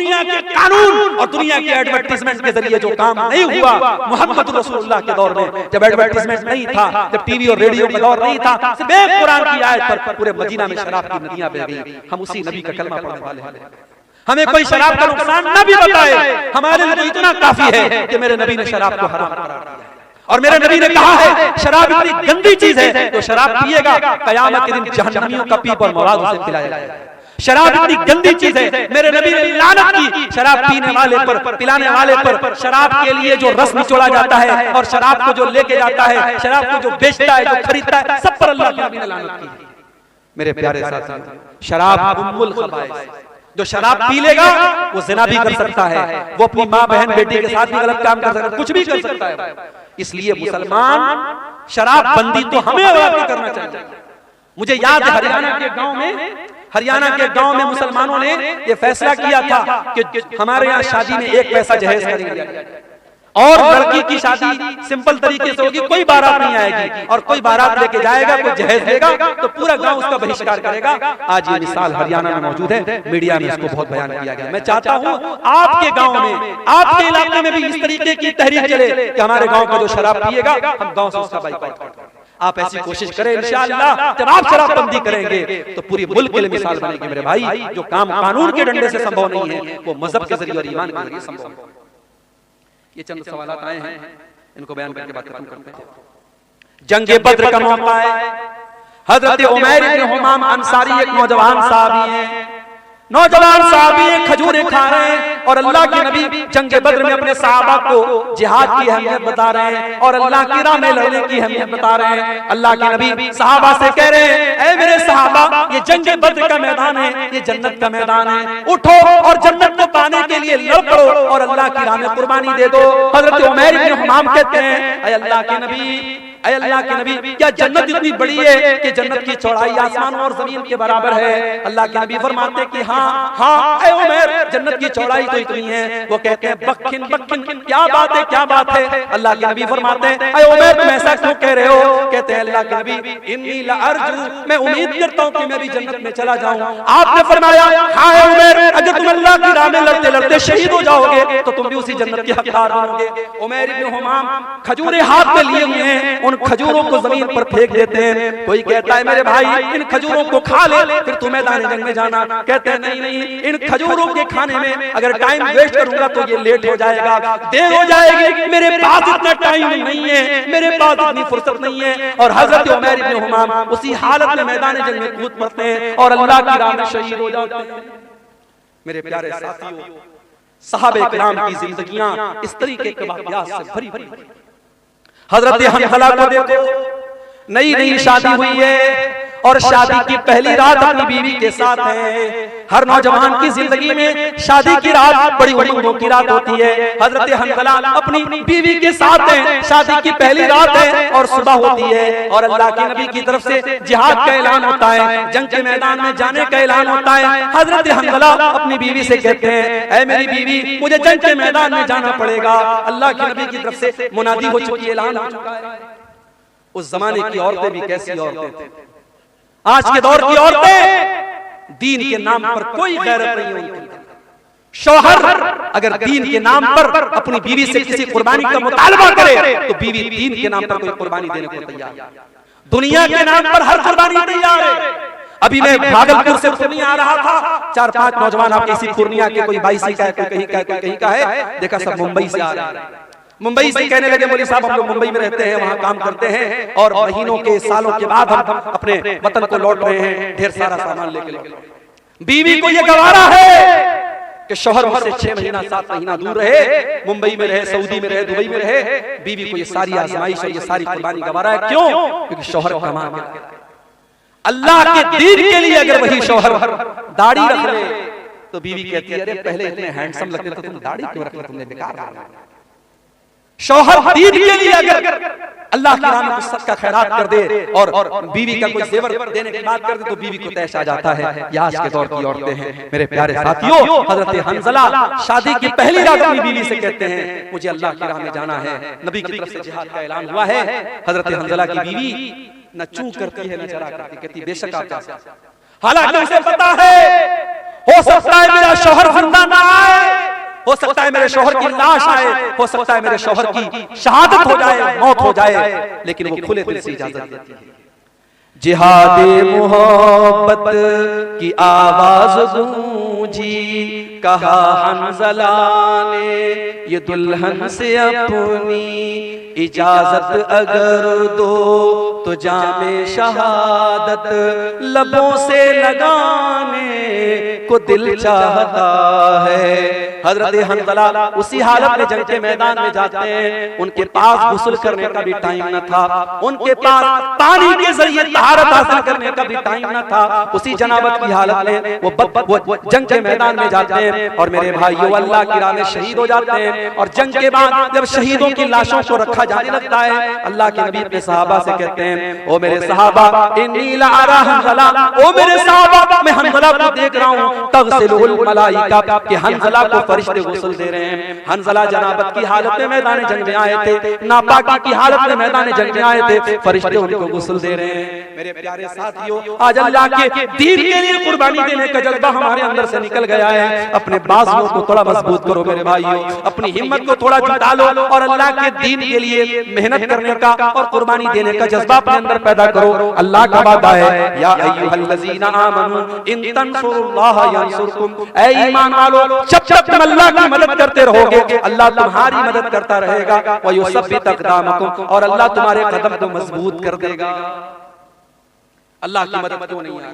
दुनिया के कानून और दुनिया के एडवर्टाइजमेंट के जरिए जो काम नहीं हुआ मोहम्मद रसूलुल्लाह के दौर में, जब एडवर्टाइजमेंट नहीं था, जब टीवी और रेडियो का दौर नहीं था, सिर्फ एक कुरान की आयत पर पूरे मदीना में शराब की नदियां बह गई। हम उसी नबी का कलमा पढ़ने वाले हैं। हमें कोई शराब का नुकसान न भी बताए, हमारे लिए तो इतना काफी है कि मेरे नबी ने शराब को हराम करार दिया और मेरे नबी ने कहा है शराब इतनी गंदी चीज है तो शराब पिएगा कयामत के दिन जहन्नमियों का पीप और मौलाद उसे पिलाया जाएगा। शराब इतनी गंदी चीज है, मेरे नबी ने लानत की शराब पीने वाले पर, पिलाने वाले पर। शराब के लिए जो रस निचोड़ा जाता है और शराब को जो लेके जाता है, शराब को जो बेचता है, जो खरीदता है, सब पर अल्लाह के नबी ने लानत की। मेरे प्यारे साथियों, शराब उम्मुल खबाइस, जो शराब पी लेगा वो जिना भी कर सकता है, वो अपनी माँ बहन बेटी के साथ भी गलत काम कर सकता है, कुछ भी कर सकता है। इसलिए मुसलमान शराब बंदी तो हमें करना चाहिए। मुझे याद है हरियाणा के गांव में मुसलमानों ने ये फैसला किया था कि हमारे यहाँ शादी में 1 पैसा जहेज करेंगे और लड़की की शादी सिंपल तरीके से होगी, कोई बारात नहीं आएगी और कोई बारात लेके जाएगा, कोई जहेज देगा तो पूरा गांव उसका बहिष्कार करेगा। आज ये मिसाल हरियाणा में मौजूद है, मीडिया में इसको बहुत बयान किया गया। मैं चाहता हूं आपके गांव में, आपके इलाके में भी इस तरीके की तहरीक चले कि हमारे गांव का जो शराब पिएगा हम गांव से उसका बाइकआउट करें। आप ऐसी कोशिश करें, इंशाअल्लाह जब आप शराबबंदी करेंगे तो पूरी मुल्क के लिए मिसाल बनेगी। मेरे भाई, जो काम कानून के डंडे से संभव नहीं है वो मजहब के जरिए और ईमान के जरिए संभव है। ये चंद सवाल आए हैं, इनको बयान करके बात खत्म करते हैं। जंगे बद्र का मौका है, हजरत उमैर इब्न हुमाम अंसारी एक नौजवान साहबी हैं, नौजवान साहबी खजूरें खा रहे हैं और अल्लाह के नबी जंगे बद्र में अपने सहाबा को जिहाद की अहमियत बता रहे हैं और अल्लाह की राह में लड़ने की अहमियत बता रहे हैं। अल्लाह के नबी सहाबा से कह रहे हैं, ऐ मेरे सहाबा, ये जंगे बद्र का मैदान है, ये जन्नत का मैदान है, उठो और जन्नत को पाने के लिए लड़ पड़ो और अल्लाह की राह में कुर्बानी दे दो। हजरत उमैर इब्न हुमाम कहते हैं, ऐ अल्लाह के नबी, क्या जन्नत इतनी बड़ी है कि जन्नत की चौड़ाई आसमान और जमीन के बराबर है? अल्लाह के नबी फरमाते कि हाँ ऐ उमैर, जन्नत की चौड़ाई तो इतनी है। वो कहते हैं बखिन बखिन, क्या बात है? अल्लाह के नबी फरमाते हैं, ऐ उमैर तुम ऐसा क्यों कह रहे हो? कहते हैं अल्लाह के नबी, इन्नी लअरजू, मैं उम्मीद करता हूँ कि मैं भी जन्नत में चला जाऊँ। आपने फरमाया, हाँ ऐ उमैर, अगर तुम अल्लाह की राह में लड़ते लड़ते शहीद हो जाओगे तो तुम भी उसी जन्नत के हकदार बनोगे। उमैर इब्न हुमाम खजूरें हाथ में लिए हुए हैं, उन खजूरों को जमीन पर फेंक देते हैं। कोई कहता है, मेरे भाई इन खजूरों को खा ले फिर तू मैदान जंग में जाना। कहते हैं नहीं, इन खजूरों के खाने में अगर टाइम वेस्ट करूंगा तो ये लेट हो जाएगा, देर हो जाएगी, मेरे पास इतना टाइम नहीं है, मेरे पास इतनी फुर्सत नहीं है। और हजरत उमैर इब्न हुमाम उसी हालत में मैदान जंग में कूद पड़ते हैं और अल्लाह की राह में शहीद हो जाते हैं। मेरे प्यारे साथियों, सहाबे किराम की जिंदगियां इस तरीके के वाक़यात से भरी भरी। हजरत हनज़ला को देखो, नई शादी हुई है और शादी की पहली रात अपनी बीवी के साथ है। हर नौजवान की जिंदगी में शादी की रात बड़ी उमंगों की रात होती है। हजरत हनज़ला अपनी बीवी के साथ हैं, शादी की पहली रात है और सुबह होती है और अल्लाह के नबी की तरफ से जिहाद का ऐलान होता है, जंग के मैदान में जाने का ऐलान होता है। हजरत हनज़ला अपनी बीवी से कहते हैं, ऐ मेरी बीवी, मुझे जंग के मैदान में जाना पड़ेगा। अल्लाह के नबी की तरफ से मुनादी हो चुकी है, ऐलान हो चुका है। उस जमाने की औरतें भी कैसी औरतें थी, आज के दौर की औरतें दीन के नाम पर कोई गैरत नहीं होती। शौहर अगर दीन के नाम पर अपनी बीवी से किसी कुर्बानी का मुतालबा करे तो बीवी दीन के नाम पर कोई कुर्बानी देने को तैयार है। दुनिया के नाम पर हर कुर्बानी तैयार है। अभी मैं भागलपुर से पूर्णिया आ रहा था, 4-5 नौजवान आपके इसी पूर्णिया के, कोई 22 का है, कोई कहीं का है, देखा सब मुंबई से आ रहे हैं। मुंबई से कहने लगे, मौलवी साहब हम लोग मुंबई में रहते हैं, वहां काम करते हैं और महीनों के सालों के बाद हम अपने वतन को लौट रहे हैं, ढेर सारा सामान लेके लौट। बीवी को ये गवारा है कि शौहर मुझसे 6 महीना 7 महीना दूर रहे, मुंबई में रहे, सऊदी में रहे, दुबई में रहे, बीवी को ये सारी आजमाइश और ये सारी कुर्बानी गवारा है। क्यों? क्योंकि शौहर कमा गया। अल्लाह के दीन के लिए अगर वही शौहर दाढ़ी रख ले तो बीवी कहती है, अरे पहले इतने हैंडसम लगते थे, तुम दाढ़ी क्यों रख ली, तुमने बेकार। शौहर दीन के लिए अगर अल्लाह की राह में कुछ सदका खैरात कर दे और बीवी का कोई जेवर देने की बात कर दे तो बीवी को तैश आ जाता है। ये आज के दौर की औरतें हैं। मेरे प्यारे साथियों, हजरत हनज़ला शादी की पहली रात अपनी बीवी से कहते हैं, मुझे अल्लाह की राह में जाना है, नबी की तरफ से जिहाद का ऐलान हुआ है। हजरत हनज़ला की बीवी न चूं करती है न चरा करती, कहती बेशक आप जा सकते। हालांकि उसे पता है हो सकता है मेरा शौहर जिंदा ना आए, हो सकता है मेरे शौहर की लाश आए, हो सकता है मेरे शौहर की शहादत हो जाए, मौत हो जाए, लेकिन वो खुले दिल से इजाजत देती है। जिहादे मोहब्बत की आवाज गूंजी, कहा हंज़ला ने ये दुल्हन से अपनी इजाजत अगर दो तो जामे शहादत लबों से लगाने को दिल चाहता है। हजरत हंज़ला उसी हालत में जंग के मैदान में जाते हैं, उनके पास गुस्ल करने का भी टाइम न था, उनके पास पानी के जरिए तहारत हासिल करने का भी टाइम न था। उसी जनाबत की हालत में वो जंग के मैदान में जाते हैं और मेरे भाइयों अल्लाह की राह में शहीद हो जाते हैं। और जंग के बाद जब शहीदों की लाशों को रखा जाने लगता है, अल्लाह के नबी अपने सहाबा से कहते हैं, ओ मेरे सहाबा इन्नी ला अरा हंज़ला, ओ मेरे सहाबा मैं हंज़ला को देख रहा हूं तग़सिलुल मलाइका, कि हंज़ला को फरिश्ते गुस्ल दे रहे हैं। हंज़ला जनाबत की हालत में मैदान जंग में आए थे, नापाकी की हालत में मैदान जंग में आए थे, फरिश्ते उनको गुस्ल दे रहे हैं। मेरे प्यारे साथियों, आज अल्लाह के दीन के लिए कुर्बानी देने का जज्बा हमारे अंदर से निकल गया है। अपने बाजुओं को थोड़ा मजबूत करो मेरे भाइयों, अपनी हिम्मत को थोड़ा जुटा लो और अल्लाह के दीन के लिए मेहनत करने का और कुर्बानी देने का जज्बा अपने अंदर पैदा करो। अल्लाह का वादा है, या अय्युहल्लज़ीना आमनू इन तंसुरुल्लाह यंसुरकुम, ऐ ईमान वालों जब तक तुम अल्लाह की मदद करते रहोगे अल्लाह तुम्हारी मदद करता रहेगा, व युसब्बित अक़दामकुम, और अल्लाह तुम्हारे कदम को मजबूत कर देगा। अल्लाह की मदद क्यों नहीं आ रही?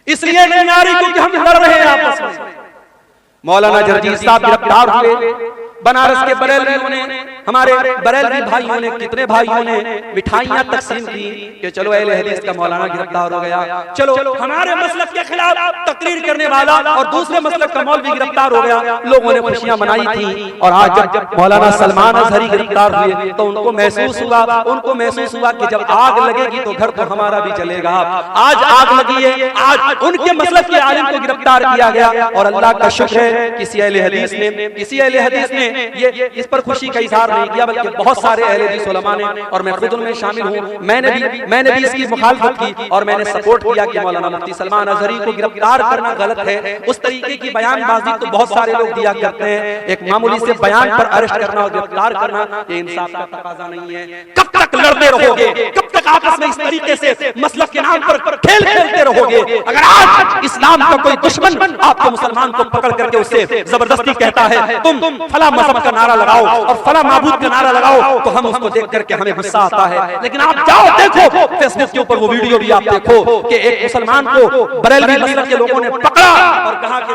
इसलिए नारी को हम लड़ रहे हैं आपस में। मौलाना जरजीर साहब गिरफ्तार हुए, बनारस के बरेलवियों ने, हमारे बरेलवी भाइयों ने, कितने भाइयों ने मिठाइयां तकसीम की कि चलो अहले हदीस का मौलाना गिरफ्तार हो गया, चलो हमारे मसलक के खिलाफ तकरीर करने वाला और दूसरे मसलक का मौलवी गिरफ्तार हो गया। लोगों ने खुशियां मनाई थी। और आज जब मौलाना सलमान अज़हरी गिरफ्तार हुए तो उनको महसूस हुआ कि जब आग लगेगी तो घर तो हमारा भी जलेगा। आज आग लगी है, आज उनके मसलक के आलिम को गिरफ्तार किया गया और अल्लाह का शुक्र है किसी अहले हदीस ने ये इस पर खुशी का इजहार नहीं किया, बल्कि बहुत सारे अहले हदीस उलमा ने, और मैं खुद उनमें शामिल हूं, मैंने भी इसकी मुखालफत की और मैंने सपोर्ट किया कि मौलाना मुफ्ती सलमान अज़हरी को गिरफ्तार करना गलत है। उस तरीके की बयानबाजी तो बहुत सारे लोग दिया करते हैं, एक मामूली से बयान पर अरेस्ट करना और गिरफ्तार करना ये इंसाफ का तकाजा नहीं है। कब तक लड़ते रहोगे? कब तक आपस में इस तरीके से मसलक के नाम पर खेल खेलते रहोगे? अगर आज इस्लाम का कोई दुश्मन आपको मुसलमान को पकड़ करके उससे जबरदस्ती कहता है तुम फला मजहब का नारा लगाओ और फला माबूद का नारा लगाओ, तो हम उसको देख करके हमें गुस्सा आता है। लेकिन आप जाओ देखो फेसबुक के ऊपर वो वीडियो भी आप देखो कि एक मुसलमान को बरेलवी मसलक के लोगों ने पकड़ा और कहा कि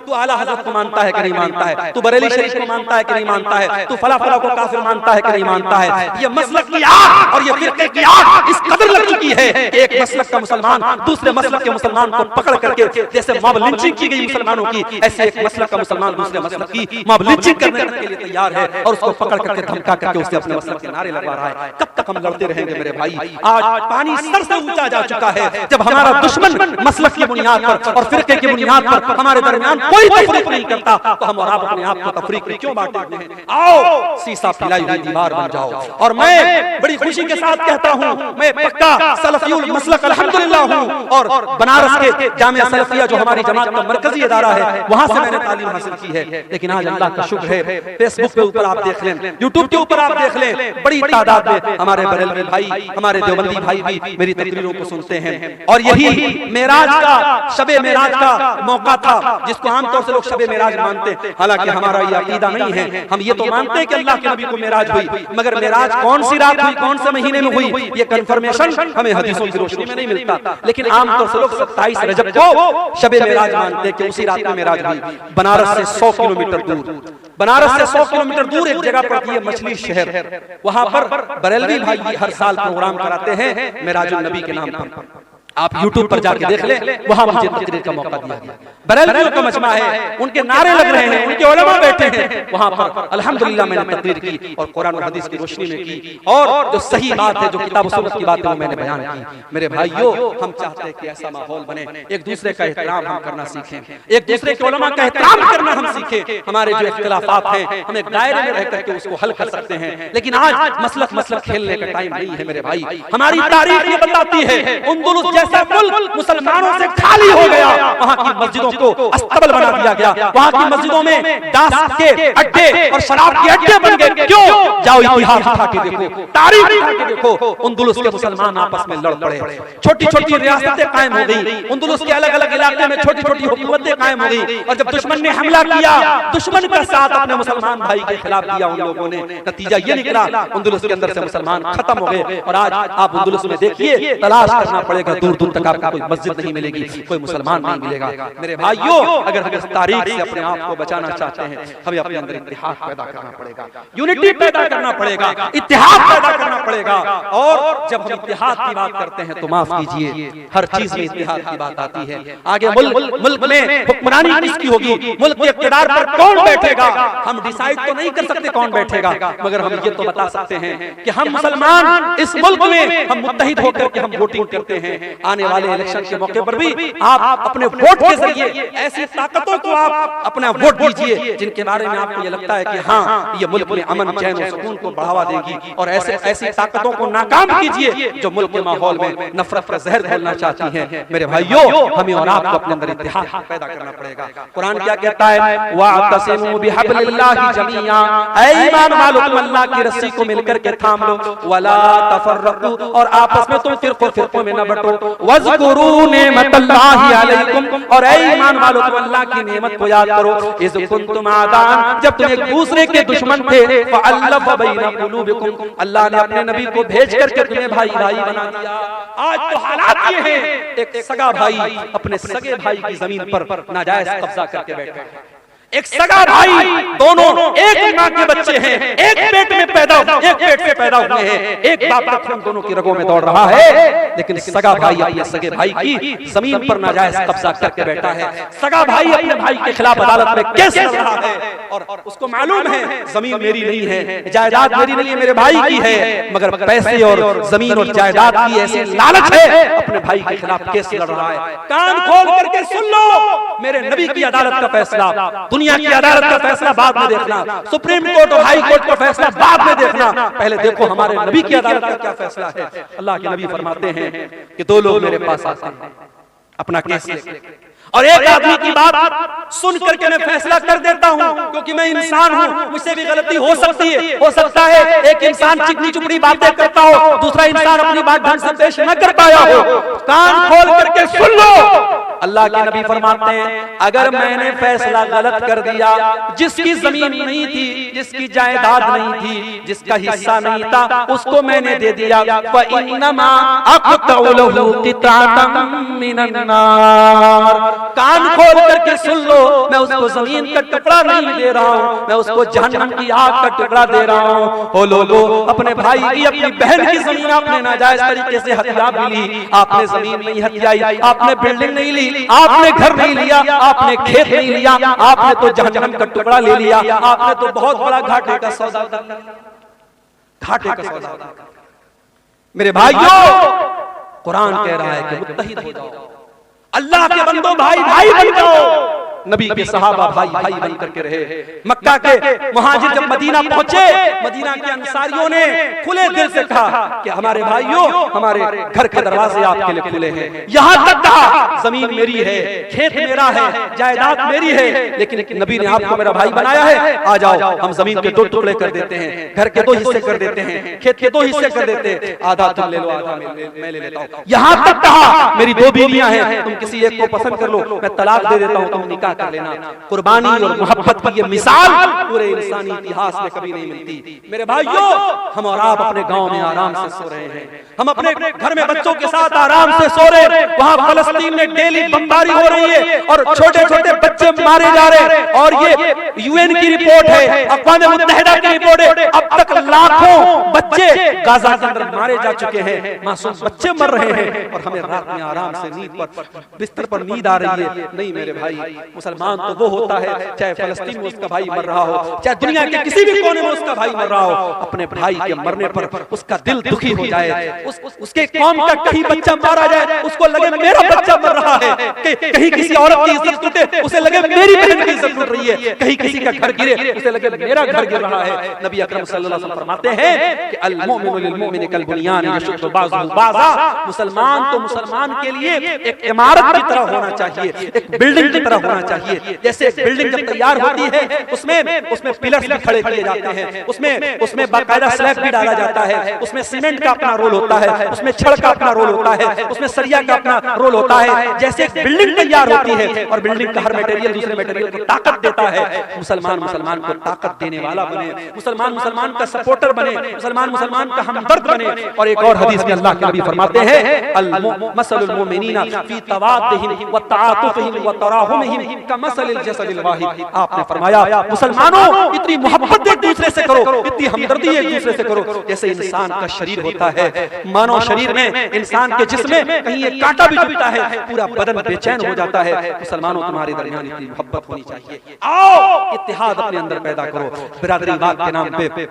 तू आला हज़रत को मानता है कि नहीं मानता है, तू बरेली शरीफ को मानता है कि नहीं मानता है, तू फला फला को काफिर मानता है कि नहीं मानता है। ये मसलक की आग और ये फिरके की आग इस कदर लग चुकी है, एक मसलक का मुसलमान दूसरे मसलक के मुसलमान को पकड़ करके जैसे मॉब लिंचिंग की गई मुसलमानों की, ऐसे एक मसलक का मुसलमान दूसरे मसलक की मॉब लिंचिंग करने के लिए तैयार है और उसको पकड़ करके धमका करके उससे अपने मसलक के नारे लगवा रहा है। कब तक हम लड़ते रहेंगे मेरे भाई? आज पानी सर से ऊंचा जा चुका है। जब हमारा दुश्मन मसलक की बुनियाद पर और फिरके की बुनियाद पर हमारे दरमियान कोई तफरीक नहीं करता, तो हम और आप अपने आप को तफरीक में क्यों बांटते हैं? आओ सीसा पिलाई हुई दीवार बन जाओ। और मैं बड़ी खुशी के साथ कहता हूं, मैं पक्का सलफियुल मसलक अल्हम्दुलिल्लाह हूं और बनारस के जामिया सलफिया जो हमारी जमात का मरकजी इदारा है वहां से मैंने तालीम हासिल की है। लेकिन आज अल्लाह का शुक्र है, फेसबुक के ऊपर आप देख लें, यूट्यूब के ऊपर आप देख लें, बड़ी तादाद में हमारे बरेलवी भाई, हमारे देवबंदी भाई भी मेरी तकरीरों को सुनते हैं। और यही मेराज का, शबे मेराज का मौका था जिसको आमतौर से लोग शबे मेराज मानते हैं। हालांकि हमारा ये अकीदा नहीं है, हम ये तो मानते हैं कि अल्लाह के नबी को मेराज हुई, मगर मेराज कौन सी रात हुई, कौन से महीने में हुई, ये कंफर्मेशन हमें हदीसों की रोशनी में नहीं मिलता। लेकिन आमतौर से लोग 27 रजब को शबे मेराज मानते हैं कि उसी रात में मेराज हुई। बनारस से 100 किलोमीटर दूर, बनारस से 100 किलोमीटर दूर एक जगह पड़ती है मछली शहर, वहां पर बरेलवी भाई हर साल प्रोग्राम कराते हैं मेराजुल नबी के नाम पर। आप YouTube पर जाके देख लें, वहां मुझे तकरीर का मौका दिया गया। बरेलवियों का मजमा है, उनके नारे लग रहे हैं, उनके उलमा बैठे हैं वहां पर। अल्हम्दुलिल्लाह मैंने तकरीर की और कुरान और हदीस की रोशनी में की, और जो सही बात है, जो किताब और सुन्नत की बात है, वो मैंने बयान की। मेरे भाइयों, हम चाहते हैं कि ऐसा माहौल बने, एक दूसरे का एहतराम हम करना सीखें, एक दूसरे के उलमा का एहतराम करना हम सीखें। हमारे जो इख्तिलाफात हैं हम एक दायरे में रह करके उसको हल कर सकते हैं। लेकिन आज मसलक खेलने का टाइम नहीं है मेरे भाई। हमारी तारीख ये बताती है, उंदुलुस जैसा मुल्क मुसलमानों से खाली हो गया, वहां की मस्जिदों को अस्तबल बना दिया गया, वहां की मस्जिदों में दास के अड्डे और शराब के अड्डे बन गए। क्यों? जाओ इतिहास उठा के देखो, तारीख उठा के देखो, उंदुलुस के मुसलमान आपस में लड़ पड़े, छोटी छोटी रियासतें कायम हो गई, उंदुलुस के अलग अलग इलाके में छोटी छोटी हुकूमतें कायम हो गई, और जब दुश्मन ने हमला किया, दुश्मन का साथ अपने मुसलमान भाई के खिलाफ दिया उन लोगों ने, नतीजा ये निकला उंदुलुस के अंदर से मुसलमान खत्म हो गए। और आज आप उंदुलुस में देखिए, तलाश करना पड़ेगा, दूर दूर तक आपको कोई मस्जिद नहीं मिलेगी, कोई मुसलमान नहीं मिलेगा। मेरे भाइयों, अगर हम इस तारीख से अपने आप को बचाना चाहते हैं, हमें अपने अंदर इत्तेहाद पैदा करना पड़ेगा, यूनिटी पैदा करना पड़ेगा, इत्तेहाद पैदा करना पड़ेगा। और जब हम इत्तेहाद की बात करते हैं तो माफ कीजिए, हर चीज में इत्तेहाद की बात आती है। आगे मुल्क में हुक्मरानी किसकी होगी, मुल्क के इक़्तिदार पर कौन बैठेगा, हम डिसाइड तो नहीं कर सकते कौन बैठेगा, मगर हम ये तो बता सकते हैं कि हम मुसलमान इस मुल्क में हम मुत्तहिद होकर के हम वोटिंग करते हैं। आने वाले इलेक्शन के मौके पर भी आप अपने वोट के जरिए ऐसी ताकतों को आप अपना वोट दीजिए जिनके बारे में आपको ये लगता है कि हाँ, ये मुल्क में अमन चैन और सुकून को बढ़ावा देगी, और ऐसी ताकतों को नाकाम कीजिए जो मुल्क के माहौल में नफरत का जहर घोलना चाहती हैं। मेरे भाइयों, हमें और आपको अपने अंदर इत्तेहाद पैदा करना पड़ेगा। कुरान क्या कहता है, वाअतसिमू बिहब्लिल्लाहि जमीआ, ऐ ईमान वालों, तुम अल्लाह की रस्सी को मिलकर के थाम लो, वला तफर्रकू, और आपस में तुम फिरकों में न बंटो, वज़कुरू नेमतल्लाहि अलैकुम, और ऐ ईमान वालों, तुम अल्लाह की नेमत को याद करो, इज़ कुंतुम आदान, जब तुम एक दूसरे के दुश्मन थे, फअल्लफ़ बैन क़ुलूबिकुम, अल्लाह ने अपने नबी को भेज करके तुम्हें भाई भाई बना दिया। आज तो हालात ये हैं, एक सगा भाई अपने सगे भाई की जमीन पर नाजायज कब्जा करके बैठा है, एक सगा भाई, दोनों एक मां के बच्चे हैं, एक पेट से पैदा हुए हैं, एक बाप का खून दोनों की रगों में दौड़ रहा है, लेकिन सगा भाई अपने सगे भाई की जमीन पर नाजायज कब्जा करके बैठा है। सगा भाई अपने भाई के खिलाफ अदालत में केस लड़ रहा है, और उसको मालूम है जमीन मेरी नहीं है, जायदाद मेरी नहीं है, मेरे भाई की है, मगर पैसे और जमीन और जायदाद की ऐसी लालच है, अपने भाई के खिलाफ केस लड़ रहा है। कान खोल करके सुन लो, मेरे नबी की अदालत का फैसला, दुनिया की अदालत का फैसला बाद में देखना, सुप्रीम कोर्ट और हाई कोर्ट का फैसला बाद में देखना, पहले देखो हमारे नबी की अदालत का क्या फैसला है। अल्लाह के नबी फरमाते हैं कि दो लोग मेरे पास आते हैं अपना केस लेके, और एक आदमी की बात सुन करके मैं फैसला कर देता हूं, क्योंकि मैं इंसान हूं, मुझसे भी गलती हो सकती है, हो सकता है एक इंसान चिकनी चुपड़ी बातें करता हो, दूसरा इंसान अपनी बात ढंग से पेश न कर पाया हो। कान खोल करके सुन लो, अल्लाह के नबी फरमाते हैं, अगर मैंने फैसला गलत कर दिया, जिसकी जमीन नहीं थी, जिसकी जायदाद नहीं थी, जिसका हिस्सा नहीं था, उसको मैंने दे दिया, फइन्नमा अक़तउ लहू क़िताअतम मिनन नार, कान खोल करके सुन लो, मैं उसको जमीन का टुकड़ा नहीं दे रहा हूँ, मैं उसको जहन्नम की आग का टुकड़ा दे रहा हूँ। ओ लोगों, अपने भाई की, अपनी बहन की जमीन आपने नाजायज तरीके से हथिया भी ली, आपने जमीन नहीं हथियाई, आपने बिल्डिंग नहीं ली, आपने घर नहीं लिया, आपने खेत नहीं लिया, आपने तो जहन्नम का टुकड़ा ले लिया, आपने तो बहुत बड़ा घाटे का सौदा कर लिया, घाटे का सौदा। मेरे भाइयों, कुरान कह रहा है कि मुत्तहिद हो जाओ, अल्लाह के बंदो भाई भाई बन जाओ। नबी के सहाबा भाई भाई बन करके रहे। मक्का के मुहाजिर जब मदीना पहुंचे, मदीना के अंसारियों ने खुले दिल से कहा कि हमारे भाइयों, हमारे घर के दरवाजे आपके लिए खुले हैं। यहां तक कहा जमीन मेरी है, खेत मेरा है, जायदाद मेरी है, लेकिन नबी ने आपको मेरा भाई बनाया है, आ जाओ हम जमीन के दो टुकड़े कर देते हैं, घर के दो हिस्से कर देते हैं, खेत के दो हिस्से कर देते हैं, आधा तुम ले लो, आधा मैं ले लेता हूं। यहां तक कहा मेरी दो बीवियां हैं, तुम किसी एक को पसंद कर लो, मैं तलाक दे देता हूं, तुम निकाह कर लेना। कुर्बानी और मोहब्बत की ये मिसाल पूरे इंसानी इतिहास में कभी नहीं मिलती। मेरे भाइयों, हम और आप अपने गांव में आराम से सो रहे हैं, हम अपने घर में बच्चों के साथ आराम से सो रहे हैं, वहां फलस्तीन में डेली बमबारी हो रही है और छोटे छोटे बच्चे मारे जा रहे हैं, और ये यूएन की रिपोर्ट है, अक़वाम मुत्तहिदा की रिपोर्ट है, अब तक लाखों बच्चे गाजा के अंदर मारे जा चुके हैं, मासूम बच्चे मर रहे हैं, और हमें रात में आराम से नींद पर बिस्तर पर नींद आ रही है। नहीं मेरे भाई, मुसलमान तो वो होता है चाहे फलस्तीन में उसका भाई मर रहा हो, चाहे दुनिया के किसी भी कोने में उसका भाई मर रहा हो, अपने भाई के मरने पर उसका दिल दुखी हो जाए, उसके कौम का कहीं बच्चा मारा जाए, उसको लगे मेरा बच्चा मर रहा है, कहीं किसी औरत की इज्जत टूटे, उसे लगे मेरी बहन की इज्जत लूट रही है, कहीं किसी का घर गिरे उसे लगे मेरा घर गिर रहा है। नबी अकरम सल्लल्लाहु अलैहि वसल्लम फरमाते हैं कि अल मुमिनु लिल मुमिनि कल बुनियान यशुद्दु बाज़ुहु बाज़ा, मुसलमान तो मुसलमान के लिए एक इमारत की तरह होना चाहिए, एक बिल्डिंग की तरह होना चाहिए। जैसे एक बिल्डिंग जब तैयार होती है उसमें पिलर्स भी खड़े किए जाते हैं, उसमें बाकायदा स्लैब भी डाला जाता है, उसमें सीमेंट का अपना रोल होता है, उसमें छड़ का अपना रोल होता है, उसमें सरिया का अपना रोल होता है। जैसे एक बिल्डिंग तैयार होती है और बिल्डिंग का हर मटेरियल दूसरे मटेरियल को ताकत देता है, मुसलमान मुसलमान को ताकत देने वाला बने, मुसलमान मुसलमान का सपोर्टर बने, मुसलमान मुसलमान का हमदर्द बने। और एक और हदीस में अल्लाह के नबी फरमाते हैं अल मसलुल मुमिनीना फी तवाद्दिहिम व तआतुफिहिम व तराहुमिहिम कमसलिल जसदिल वाहिद। आपने फरमाया मुसलमानों इतनी मोहब्बत एक दूसरे से करो, इतनी हमदर्दी एक दूसरे से करो जैसे इंसान का शरीर होता है। मानव शरीर में इंसान के जिस्म में कहीं एक कांटा भी चुभता है पूरा बदन बेचैन हो जाता है। मुसलमानों तुम्हारे दरमियान इतनी मोहब्बत होनी चाहिए। आओ इत्तेहाद अपने अंदर पैदा करो। बिरादरीवाद के नाम पे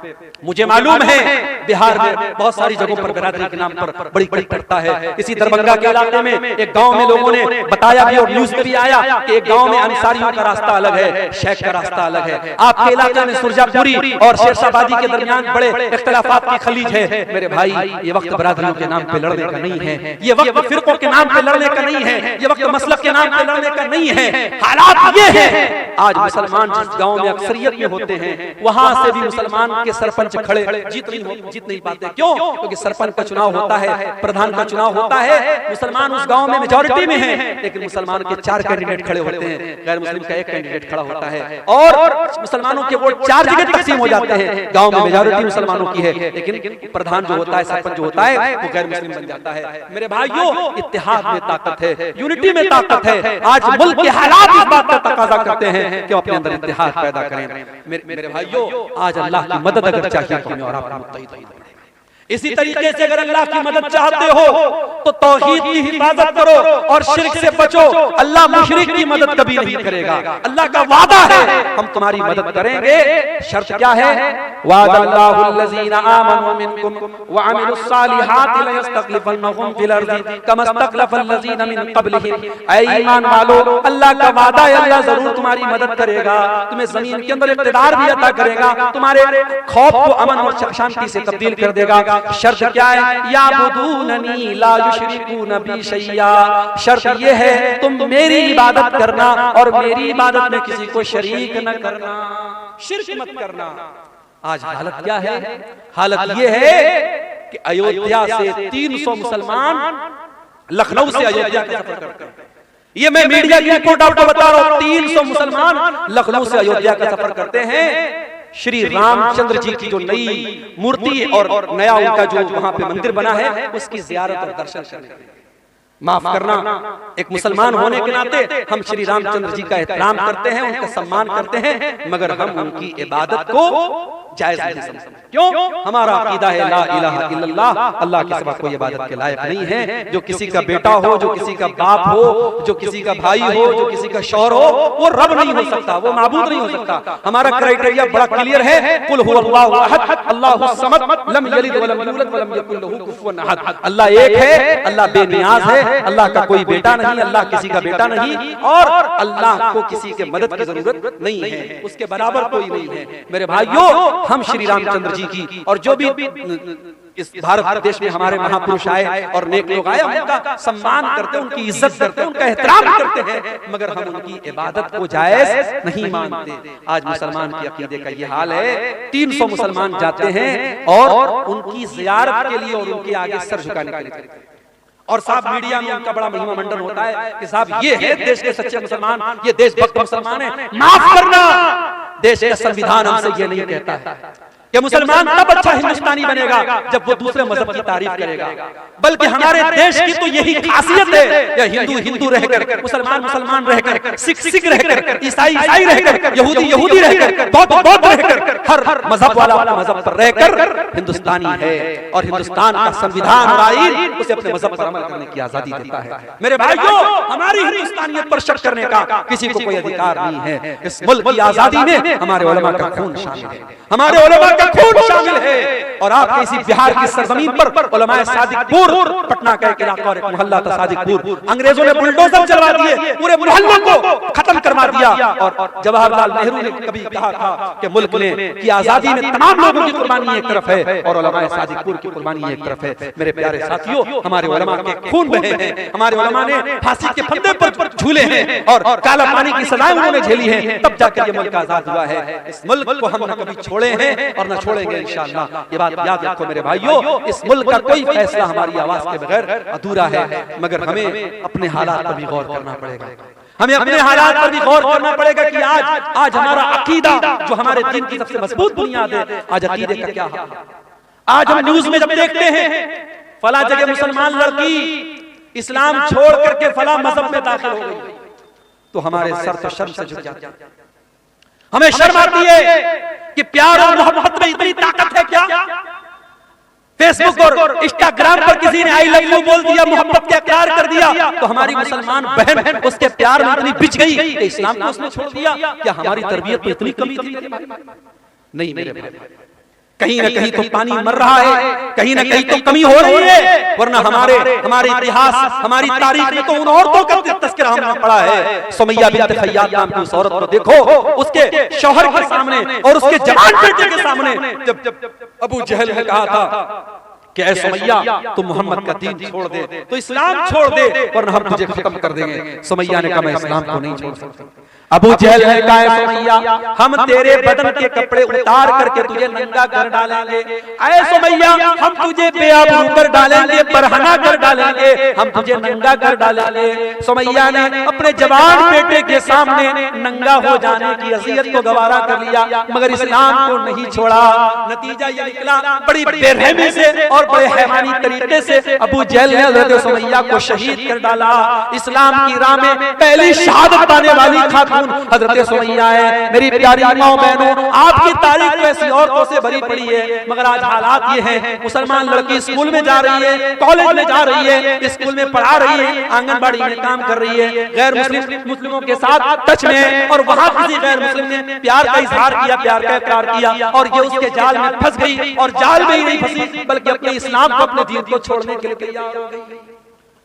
मुझे मालूम है बिहार में बहुत सारी जगहों पर बिरादरी के नाम पर बड़ी कटता है। इसी दरभंगा के इलाके में एक गांव में लोगों ने बताया भी और न्यूज में भी आया कि एक गांव में अंसारियों का रास्ता अलग है, शेख का रास्ता अलग है। आपके इलाके में सुरजापुरी और शेरशाहबादी के दरमियान बड़े इख्तिलाफात की खलीज है। मेरे भाई ये वक्त बिरादरियों के नाम पे लड़ने का नहीं है, ये वक्त फिरकों के नाम पे लड़ने का नहीं है, ये वक्त मसलब के नाम पे लड़ने का नहीं है। हालात ये है आज मुसलमान जिस गांव में अक्सरियत में होते हैं वहां से भी मुसलमान के सरपंच खड़े जीत नहीं पाते। क्यों? क्योंकि सरपंच का चुनाव होता है, प्रधान का चुनाव होता है, मुसलमान उस गांव में मेजॉरिटी में है, लेकिन मुसलमान के 4 कैंडिडेट खड़े होते हैं, गैर मुस्लिम का 1 कैंडिडेट खड़ा होता है और मुसलमानों के वोट 4 जगह तकसीम हो जाते हैं। गांव में मेजॉरिटी मुसलमानों की है, लेकिन प्रधान जो होता है, सरपंच जो होता है वो गैर मुस्लिम बन जाता है। मेरे भाइयों इत्तेहाद में ताकत है, यूनिटी में ताकत है। आज मुल्क के हालात इस बात का तकाजा करते हैं कि अपने अंदर इत्तेहाद पैदा करें। मेरे भाइयों आज अल्लाह की मदद अगर चाहिए तो हमें और आप मुत्तहिद होना। इसी तरीके से अगर अल्लाह की मदद चाहते हो तो तौहीद की हिफाजत करो और शिर्क से बचो। अल्लाह मुशरिक की मदद कभी नहीं करेगा, अल्लाह का वादा है हम तुम्हारी मदद करेंगे। शर्त क्या है? वादल्लाहुल्लज़ीना आमनू मिनकुम व अमिलुस्सालिहाति लयस्तखलिफन्नहुम फिल अर्ज़ि कमा इस्तखलफल्लज़ीना मिन क़ब्लिहिम। ऐ ईमान वालो अल्लाह का वादा है, अल्लाह जरूर तुम्हारी मदद करेगा, तुम्हें जमीन के अंदर इक़्तिदार भी अता करेगा, तुम्हारे खौफ को अमन और शांति से तब्दील कर देगा। शर्त क्या है? याबुदूननी ला युशरिकून बी शैया। शर्त ये है तुम मेरी इबादत करना और मेरी इबादत में किसी को शरीक न करना, शिर्क मत करना। आज हालत क्या है? हालत ये है कि अयोध्या से 300 मुसलमान लखनऊ से अयोध्या का सफर करते हैं। ये मैं मीडिया की रिपोर्ट आपको बता रहा हूं, 300 मुसलमान लखनऊ से अयोध्या का सफर करते हैं श्री रामचंद्र जी की जो नई मूर्ति और नया उनका जो वहां पे मंदिर बना है उसकी जियारत और दर्शन करने के लिए। माफ करना, एक मुसलमान होने के नाते हम श्री रामचंद्र जी का एहतराम करते हैं, उनका सम्मान करते हैं, मगर हम उनकी इबादत को जायज नहीं समझते। क्यों? हमारा अकीदा है ला इलाहा इल्लल्लाह, अल्लाह के सिवा कोई इबादत के लायक नहीं है। जो किसी का बेटा हो, जो किसी का बाप हो, जो किसी का भाई हो, जो किसी का शौहर हो, वो रब नहीं हो सकता, वो माबूद नहीं हो सकता। हमारा क्राइटेरिया बड़ा क्लियर है, कुल हुवल्लाहु अहद अल्लाहुस समद लम यलिद वलम यूलद वलम यकुल लहू कुफुवन अहद। अल्लाह एक है, अल्लाह बेनियाज है, अल्लाह का कोई बेटा नहीं, अल्लाह किसी का बेटा नहीं और अल्लाह को किसी के मदद की जरूरत नहीं है, उसके बराबर कोई नहीं है। मेरे भाइयों हम श्री रामचंद्र जी की और जो भी इस भारत देश में हमारे महापुरुष आए और नेक लोग आए, उनका सम्मान करते हैं, उनकी इज्जत करते हैं, उनका एहतराम करते हैं, मगर हम उनकी इबादत को जायज नहीं मानते। आज मुसलमान के अकीदे का ये हाल है। 300 मुसलमान जाते हैं और उनकी ज़ियारत के लिए और उनके आगे सर झुकाने के लिए, और साहब मीडिया में उनका बड़ा महिमा मंडन होता है कि साहब ये है देश के सच्चे मुसलमान, ये देशभक्त मुसलमान है। माफ करना, देश का संविधान हमसे ये नहीं कहता है कि मुसलमान तब अच्छा हिंदुस्तानी बनेगा जब वो दूसरे मजहब की तारीफ करेगा, बल्कि हमारे देश की तो यही खासियत है, या हिंदू हिंदू रहकर, मुसलमान मुसलमान रहकर, सिख सिख रहकर, ईसाई ईसाई रहकर, यहूदी यहूदी रहकर, बौद्ध बौद्ध रहकर, हर मजहब वाला अपने मजहब पर रहकर हिंदुस्तानी है। और हिंदुस्तान का संविधान और आईन उसे अपने मजहब पर अमल करने की आजादी देता है। मेरे भाइयों हमारी हिंदुस्तानियत पर शक करने का किसी को कोई अधिकार नहीं है। इस मुल्क की आजादी में हमारे उलमा का खून शामिल है, हमारे उलमा का खून शामिल है। और आपके इसी बिहार की सरजमीन पर उलमाए सादिकपुर, पटना का एक इलाका और एक मोहल्ला था सादिकपुर, अंग्रेजों ने बुलडोजर चलवा दिए, पूरे मोहल्लों को खत्म करवा दिया। और जवाहरलाल नेहरू ने कभी कहा था कि मुल्क में की आजादी में तमाम लोगों की कुर्बानी एक तरफ है और उलमाए सादिकपुर की कुर्बानी एक तरफ है। मेरे प्यारे साथियों, हमारे उलमा के खून बहे हैं, हमारे उलमा ने फांसी के फंदे पर झूले हैं और काला पानी की सजाएं उन्होंने झेली हैं, तब जाकर ये मुल्क आजाद हुआ है। इस मुल्क को हम न कभी छोड़े हैं और न छोड़ेंगे इंशाअल्लाह। ये बात याद रखो मेरे भाइयों, इस मुल्क का कोई फैसला हमारी आवाज के बगैर अधूरा है, मगर हमें अपने हालात पर भी गौर करना पड़ेगा। हमें अपने हालात पर भी गौर करना पड़ेगा कि आज हमारा अकीदा जो हमारे दीन की सबसे मजबूत बुनियाद है, आज अकीदे का क्या हाल है। आज हम न्यूज में जब देखते हैं फला जगह मुसलमान लड़की इस्लाम छोड़ करके फला मजहब में दाखिल हो गई, तो हमारे सर तो शर्म से झुक जाते हैं। हमें शर्म आती है कि प्यार और मोहब्बत में इतनी ताकत है क्या? फेसबुक और इंस्टाग्राम पर किसी ने आई लव यू बोल दिया, मोहब्बत का इकरार कर दिया, तो हमारी मुसलमान बहन उसके प्यार में इतनी बिछ गई कि इस्लाम को उसने छोड़ दिया। क्या हमारी तरबियत में इतनी कमी थी? नहीं मेरे भाई, कहीं ना कहीं तो पानी मर रहा है, कहीं ना कहीं तो कमी हो रही है, वरना हमारे इतिहास, हमारी तारीख में तो उन औरतों का तस्करा हमने पढ़ा है। सुमैया बिन्त खय्यात नाम की उस औरत को देखो, उसके शौहर के सामने और उसके जवान बेटे के सामने जब अबू जहल ने कहा था कि ऐ सुमैया तुम मोहम्मद का दीन छोड़ दे, तो इस्लाम छोड़ दे वरना हम तुझे खत्म कर देंगे। सुमैया ने कहा मैं इस्लाम को नहीं छोड़ सकता। अबू जहल ने कहा सुमैया हम तेरे बदन के कपड़े उतार करके तुझे नंगा कर डालेंगे, ऐ सुमैया हम तुझे बेआबरू कर डालेंगे, बरहना कर डालेंगे, हम तुझे नंगा कर डालेंगे। सुमैया ने अपने जवान बेटे के सामने नंगा हो जाने की अज़ियत को गवारा कर लिया, मगर इस्लाम को नहीं छोड़ा। नतीजा ये निकला, बड़ी बेरहमी से और बड़े हैवानी तरीके से अबू जहल ने हज़रत सुमैया को शहीद कर डाला। इस्लाम की राह में पहली शहादत पाने वाली खातून हजरत सुमैया है। मेरी प्यारी माओ बहनों, आपकी तारीख ऐसी औरतों से भरी पड़ी है, मगर आज हालात ये हैं, मुसलमान लड़की स्कूल में जा रही है, कॉलेज में जा रही है, स्कूल में पढ़ा रही है, आंगनबाड़ी में काम कर रही है, गैर मुस्लिमों के साथ टच में, और वहां किसी गैर मुस्लिम ने प्यार का इजहार किया, प्यार का इकरार किया, और ये उसके जाल में फंस गई, और जाल में ही नहीं फंसी बल्कि अपने इस्लाम को, अपने दीन को छोड़ने के लिए तैयार हो गई।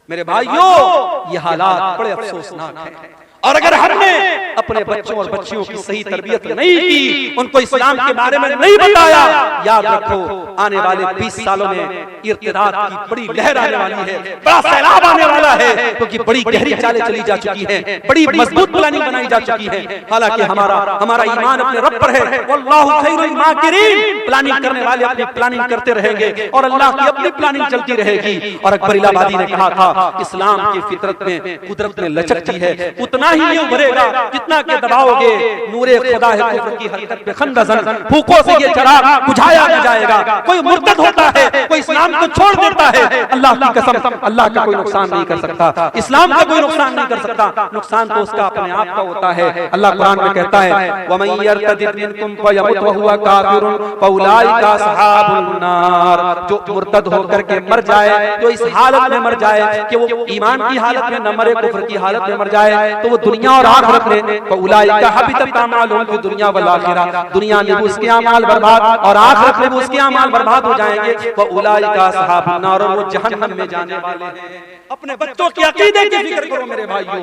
मेरे भाइयों, ये हालात बड़े अफसोसनाक हैं, और अगर हमने अपने बच्चों और बच्चियों की सही तरबियत नहीं की, उनको इस्लाम के बारे में नहीं बताया, याद रखो आने वाले 20 सालों में इर्तिदाद की बड़ी लहर आने वाली है, बड़ा सैलाब आने वाला है, क्योंकि बड़ी गहरी चालें चली जा चुकी हैं, बड़ी मजबूत प्लानिंग बनाई जा चुकी है। हालांकि हमारा ईमान अपने रब पर है, वल्लाहु खैरुल माकिरीन। प्लानिंग करने वाले अपनी प्लानिंग करते रहेंगे और अल्लाह की अपनी प्लानिंग चलती रहेगी। और अकबर इलाहाबादी ने कहा था, इस्लाम की फितरत में, कुदरत में लचकती है, उतना ही ये उभरेगा जितना के दबाओगे, नूरे खुदा है कुफ्र की हरकत पे खंदजन, फूकों से ये चिराग बुझाया न जाएगा। कोई मुर्तद होता है, कोई इस्लाम को छोड़ देता है, अल्लाह की कसम अल्लाह का कोई नुकसान नहीं कर सकता, इस्लाम का कोई नुकसान नहीं कर सकता, नुकसान तो उसका अपने आप का होता है। अल्लाह कुरान में कहता है, वमन यर्तदिद मिनकुम फयमुत वहुवा काफिरुन फउलाइका असहाबुन नार। जो मुर्तद होकर के मर जाए, जो इस हालत में मर जाए कि वो ईमान की हालत में न मरे, कुफ्र की हालत में मर जाए, तो वो दुनिया और आखिरत में फउलाइका हबितत अमालुहुम फी दुनिया वल आखिरह, दुनिया में भी उसके अमाल बर्बाद और आखिरत में भी उसके अमाल बर्बाद हो जाएंगे। फउलाइका असहाबुन नार, और वो जहन्नम में जाने वाले हैं। अपने बच्चों के अकीदे की फिक्र करो मेरे भाइयों,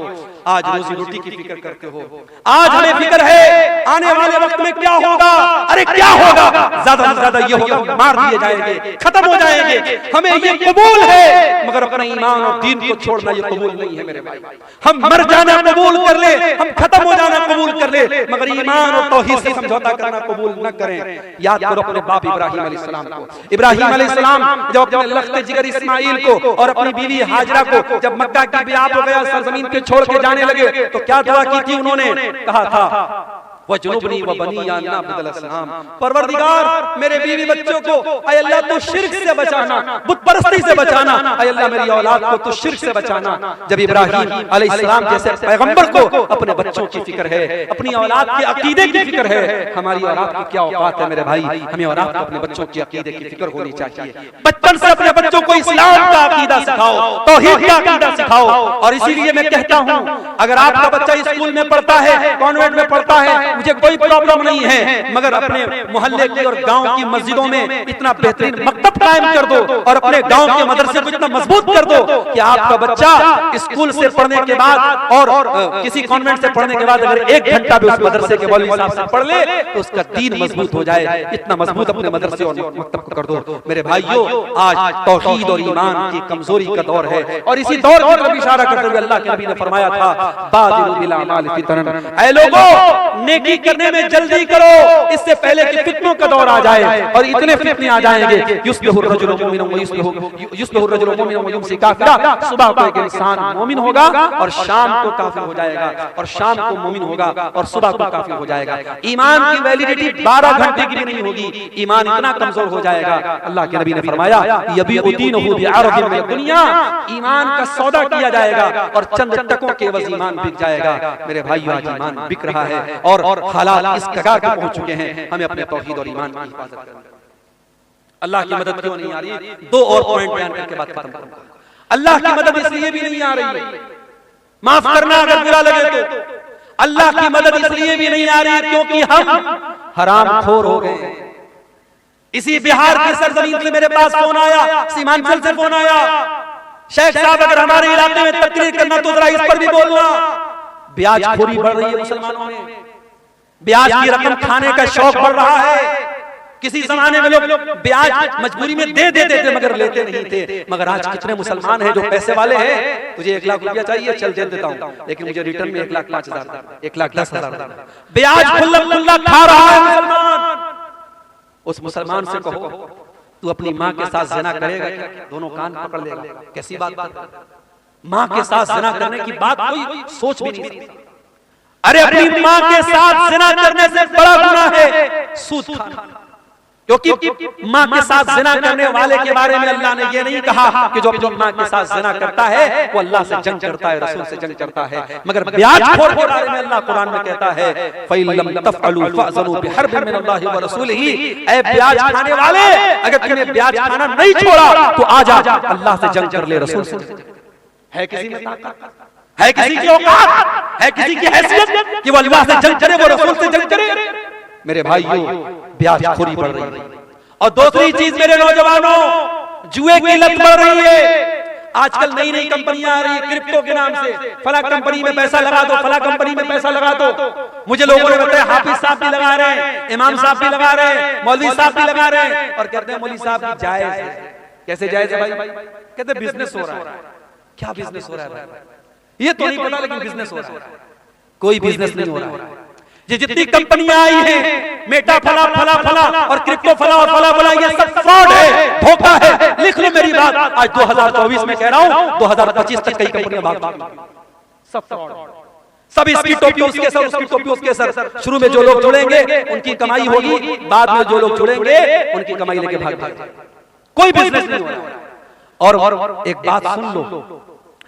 आज रोजी रोटी की फिक्र करते हो, आज हमें फिक्र है आने वाले वक्त में क्या होगा। अरे क्या होगा, ज्यादा से ज्यादा ये होगा मार दिए जाएंगे, खत्म हो जाएंगे। हमें ये कबूल है, मगर अपना ईमान और दीन को छोड़ना ये कबूल नहीं है मेरे भाई। हम मर जाना कबूल कर ले, हम खत्म हो जाना कबूल कर ले, मगर ईमान और तौहीद से समझौता करना कबूल न करें। याद करो अपने बाप इब्राहिम अलैहिस्सलाम को। इब्राहिम अलैहिस्सलाम जब अपने लख्त जिगर इस्माइल को और अपनी बीवी हाजरा को जब मक्का की बियाह हो गया, सरजमीन पे छोड़ के जाने लगे, तो क्या दुआ की थी उन्होंने? कहा था वजुनुबनी व बनिया अन नअबुदल असनाम, परवरदिगार मेरे बीवी बच्चों को ऐ अल्लाह तू शिर्क से बचाना, बुत परस्ती से बचाना, ऐ अल्लाह मेरी औलाद को तू शिर्क से बचाना। जब इब्राहिम अलैहिस्सलाम जैसे पैगंबर को अपने बच्चों की फिक्र है, अपनी औलाद के अकीदे की फिक्र है, हमारी औलाद की क्या औकात है मेरे भाई। हमें औलाद को अपने बच्चों की अकीदे की फिक्र होनी चाहिए। बचपन से अपने बच्चों को इस्लाम का अकीदा सिखाओ, तौहीद का अकीदा सिखाओ। और इसीलिए मैं कहता हूँ, अगर आपका बच्चा स्कूल में पढ़ता है, कॉन्वेंट में पढ़ता है, मुझे कोई प्रॉब्लम नहीं है, मगर अपने मोहल्ले की और गांव की मस्जिदों में इतना बेहतरीन मकतब कायम कर दो और अपने गांव के मदरसे को इतना मजबूत कर दो कि आपका बच्चा स्कूल से पढ़ने के बाद और किसी कॉन्वेंट से पढ़ने के बाद अगर 1 घंटा भी उस मदरसे के मौलवी साहब से पढ़ ले तो उसका दीन मजबूत हो जाए। इतना मजबूत अपने मदरसे और मकतब को कर दो। मेरे भाइयों, आज तौहीद और ईमान की कमजोरी का दौर है और इसी दौर की तरफ इशारा करते हुए अल्लाह के नबी ने फरमाया था, बादिरु बिल अमाल फितनन, ऐ लोगों नेकी करने में जल्दी करो इससे पहले कि फितनों का दौर आ जाए। और इतने फितने आ जाएंगे, युस्बिहु रजुलु मुमिनन व युस्बिहु रजुलु मुमिनन व युमसी काफिरा, सुबह को एक इंसान मोमिन होगा और शाम को काफिर हो जाएगा, और शाम को मोमिन होगा और सुबह को काफिर हो जाएगा। ईमान की वैलिडिटी 12 घंटे की भी नहीं होगी, ईमान इतना कमजोर हो जाएगा। अल्लाह के नबी ने फरमाया, यबीउ दीनहु बिअरदिन मिन दुनिया, ईमान का सौदा किया जाएगा और चंद टकों के एवज ईमान बिक जाएगा। मेरे भाइयों, आज ईमान बिक रहा है और हालात इस कगार पर पहुंच चुके हैं। हमें अपने तौहीद और ईमान की हिफाजत करनी है। अल्लाह की मदद क्यों नहीं आ रही? 2 और पॉइंट बयान करके बात खत्म करूंगा। अल्लाह की मदद इसलिए भी नहीं आ रही है, माफ करना अगर बुरा लगे तो, अल्लाह की मदद इसलिए भी नहीं आ रही है क्योंकि हम हरामखोर हो गए। इसी बिहार की सरजमीन से मेरे पास फोन आया, सीमांचल से फोन आया, शेख साहब अगर हमारे इलाके में तकरीर करना तो जरा इस पर भी बोलना। ब्याजखोरी बढ़ रही है मुसलमानों में, ब्याज की रकम खाने का शौक बढ़ रहा है। किसी जमाने में लोग ब्याज मजबूरी में दे देते थे मगर लेते नहीं थे, मगर आज कितने मुसलमान हैं जो पैसे वाले हैं, तुझे 1 लाख रुपया चाहिए, चल दे देता हूं, लेकिन मुझे रिटर्न में 1,05,000, 1,10,000 ब्याज खुल्ला खा रहा है मुसलमान। उस मुसलमान से कहो, तू अपनी माँ के साथ ज़िना करेगा क्या? दोनों कान पकड़ लेगा। कैसी बात? माँ के साथ ज़िना करने की बात कोई सोच भी नहीं सकता। अरे अपनी माँ के साथ ज़िना करने से बड़ा गुनाह है सूद खाना, क्योंकि माँ के साथ ज़िना करने वाले के बारे में अल्लाह ने ये नहीं कहा कि जो अपनी माँ के साथ ज़िना करता है वो अल्लाह से जंग करता है, रसूल से जंग करता है, मगर ब्याजखोर के बारे में अल्लाह कुरान में कहता है, फ़इल्लम तफ़अलू फ़अज़नु बिहर्बिन मिनल्लाहि व रसूलिही, ऐ ब्याज खाने वाले अगर तूने ब्याज खाना नहीं छोड़ा तो आजा अल्लाह से जंग कर ले, रसूल से। है किसी में ताकत? है किसी की औकात? है किसी की हैसियत कि वो अल्लाह से जंग करे, वो रसूल से जंग करे? मेरे भाइयों, ब्याजखोरी बढ़ रही है। और दूसरी चीज मेरे नौजवानों, जुए की लत बढ़ रही है। आजकल नई नई कंपनियां आ रही है क्रिप्टो के नाम से, फला कंपनी में पैसा लगा दो, फला कंपनी में पैसा लगा दो। मुझे लोगों ने बताया हाफिज साहब भी लगा रहे हैं, इमाम साहब भी लगा रहे हैं, मौलवी साहब भी लगा रहे हैं, और कहते हैं मौलवी साहब जायज है। कैसे जायज है भाई? कहते बिजनेस हो रहा है। क्या बिजनेस हो रहा है भाई? ये तो नहीं पता, लेकिन बिजनेस हो रहा है। कोई बिजनेस नहीं हो रहा है। ये जितनी कंपनियां आई हैं, मेटा फला फला फला और क्रिप्टो फला और फला फला, ये सब फ्रॉड है, धोखा है। लिख लो मेरी बात, आज 2024 में कह रहा हूं, 2025 तक कई कंपनियां भाग जाएंगी। सब फ्रॉड, सब इसकी टोपी उसके सर, उसकी टोपी उसके सर। शुरू में जो लोग जुड़ेंगे उनकी कमाई होगी, बाद में जो लोग जुड़ेंगे उनकी कमाई लेके भाग जाएंगे। कोई बिजनेस नहीं हो रहा। और एक बात सुन लो,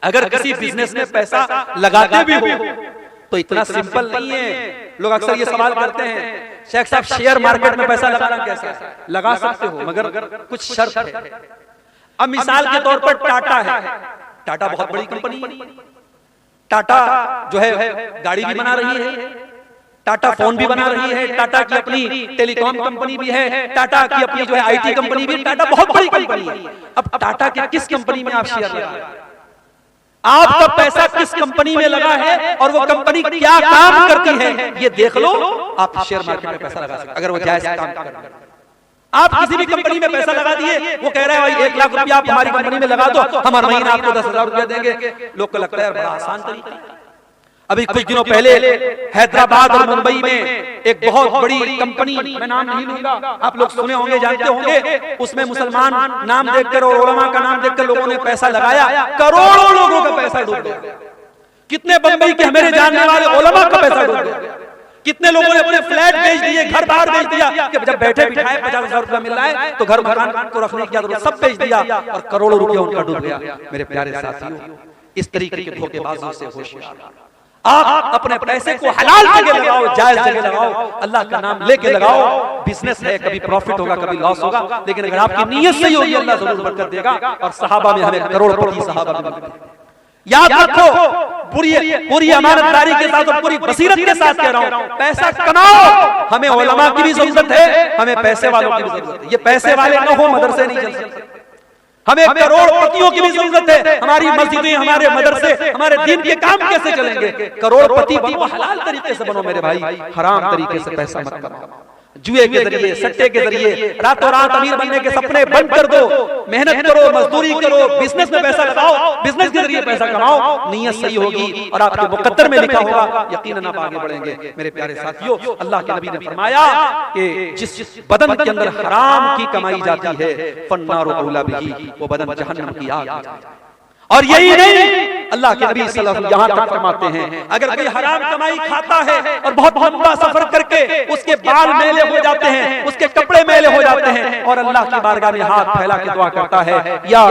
अगर किसी बिजनेस में पैसा लगाते भी हो तो इतना सिंपल नहीं है। लोग अक्सर ये सवाल करते हैं, शेख साहब शेयर मार्केट में पैसा लगाना कैसा है? लगा सकते हो मगर कुछ शर्त है। अब मिसाल के तौर पर टाटा है, टाटा बहुत बड़ी कंपनी है, टाटा जो है गाड़ी भी बना रही है, टाटा फोन भी बना रही है, टाटा की अपनी टेलीकॉम कंपनी भी है, टाटा की अपनी जो है आईटी कंपनी भी, टाटा बहुत बड़ी कंपनी है। अब टाटा के किस कंपनी में आप शेयर लगा, आपका पैसा किस कंपनी में लगा है और वो कंपनी क्या काम करती है, ये देख लो। आप शेयर मार्केट में पैसा लगा सकते अगर वो जायज काम कर। आप किसी भी कंपनी में पैसा लगा दिए, वो कह रहा है भाई 1 लाख रुपया आप हमारी कंपनी में लगा दो, हम हर महीने आपको 10,000 रुपया देंगे। लोग को लगता है बड़ा आसान तरीका। अभी कुछ दिनों पहले हैदराबाद और मुंबई में एक बहुत बड़ी कंपनी, मैं नाम नहीं लूंगा, आप लोग सुने होंगे, जानते होंगे, उसमें मुसलमान नाम देखकर और उलमा का नाम देखकर लोगों ने पैसा लगाया, करोड़ों लोगों का पैसा डूब गया। कितने बंबई के मेरे जानने वाले उलमा का पैसा डूब गया। कितने लोगों ने अपने फ्लैट बेच दिए, घर बाहर बेच दिया कि जब बैठे बिठाए 50,000 रुपया मिल रहा है तो घर मकान को रखने की जरूरत, सब बेच दिया और करोड़ों रुपया उनका डूब गया। मेरे प्यारे साथियों, इस तरीके के धोखेबाजों से होशियार। आप अपने पैसे को हलाल जगह लगाओ, जायज जगह लगाओ, अल्लाह का नाम लेके लगाओ। बिजनेस है, कभी प्रॉफिट होगा कभी लॉस होगा, लेकिन अगर आपकी नीयत सही होगी अल्लाह जरूर बरकत देगा। और सहाबा में हमें करोड़पति सहाबा मिलते हैं। याद रखो, पूरी अमानतदारी के साथ और पूरी बसीरत के साथ कह रहा हूं, पैसा कमाओ। हमें उलमा की भी जरूरत है, हमें पैसे वालों की भी जरूरत है। ये पैसे वाले न हो मदरसे नहीं चल सकते। हमें करोड़पतियों की भी जरूरत है। हमारी मस्जिदें, हमारे मदरसे, हमारे दीन के काम कैसे चलेंगे? करोड़पति बनो, हलाल तरीके से बनो मेरे भाई, हराम तरीके से पैसा मत कमाओ। जुए के जरिए, सट्टे के जरिए रातों रात अमीर बनने के सपने बंद कर दो। मेहनत करो, मजदूरी करो, बिजनेस में पैसा लगाओ, बिजनेस के जरिए पैसा कमाओ। नियत सही होगी और आपके मुकद्दर में लिखा होगा, यकीनन आप आगे बढ़ेंगे। मेरे प्यारे साथियों, अल्लाह के नबी ने फरमाया कि जिस बदन के अंदर हराम की कमाई जाती है, फन्नारु औला बिही, वो बदन जहन्नम की आग में जाता है। और यही नहीं, अल्लाह के नबी सल्लल्लाहु अलैहि वसल्लम यहां तक फरमाते हैं, अगर कोई हराम कमाई खाता है और बहुत लंबा सफर करके उसके बाल मेले हो जाते हैं, उसके कपड़े मेले हो जाते हैं, और अल्लाह की बारगाह में हाथ फैला के दुआ करता है, या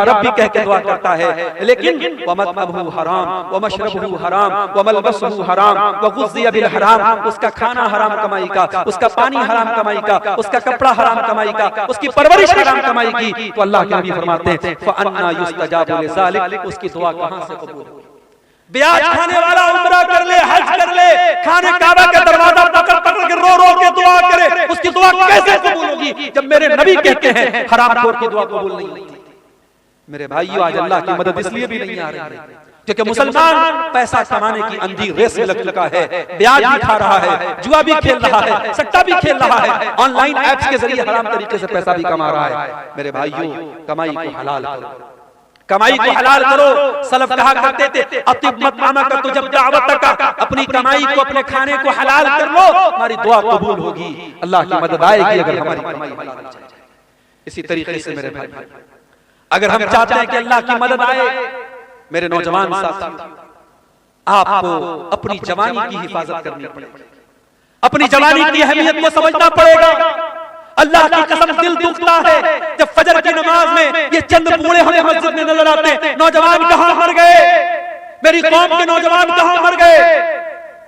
रब्बी कह के दुआ करता है, लेकिन वमतअबहु हराम वमशरबहु हराम वमलबसहु हराम वगुज़िया बिल हराम, उसका खाना हराम कमाई का, उसका पानी हराम कमाई का, उसका कपड़ा हराम कमाई का, उसकी परवरिश हराम कमाई की, तो अल्लाह के नबी फरमाते हैं फअन्ना युस्तजाबु लिज़ालिक, उसकी दुआ कहां से कबूल होगी? ब्याज खाने वाला उम्रा कर ले, हज कर ले, खाने काबा का दरवाजा पकड़ के रो के दुआ करे, उसकी दुआ कैसे कबूल होगी जब मेरे नबी कहते हैं हरामखोर की दुआ कबूल नहीं होती? मेरे भाइयों, आज अल्लाह की मदद इसलिए भी नहीं आ रही है क्योंकि मुसलमान पैसा कमाने की अंधी रेस में लग चुका है, ब्याज भी खा रहा है, जुआ भी खेल रहा है, सट्टा भी खेल रहा है, ऑनलाइन एप्स के जरिए हराम तरीके से पैसा भी कमा रहा है। मेरे भाइयों, कमाई को हलाल करो, कमाई को हलाल करो। सलफ कहा करते थे, अतिब मतआमा का तो जब दावत का, अपनी कमाई को, अपने खाने को हलाल कर लो, हमारी दुआ कबूल होगी, अल्लाह की मदद आएगी अगर हमारी कमाई हलाल हो जाए। इसी तरीके से मेरे भाई, अगर हम चाहते हैं कि अल्लाह की मदद आए, मेरे नौजवान साथी, आपको अपनी जवानी की हिफाजत करनी पड़ेगी, अपनी जवानी की अहमियत को समझना पड़ेगा। अल्लाह की कसम दिल दुखता है जब फजर की नमाज में ये चंद बूढ़े हमें मस्जिद में नजर आते हैं। नौजवान कहां मर गए? मेरी कौम के नौजवान कहां मर गए?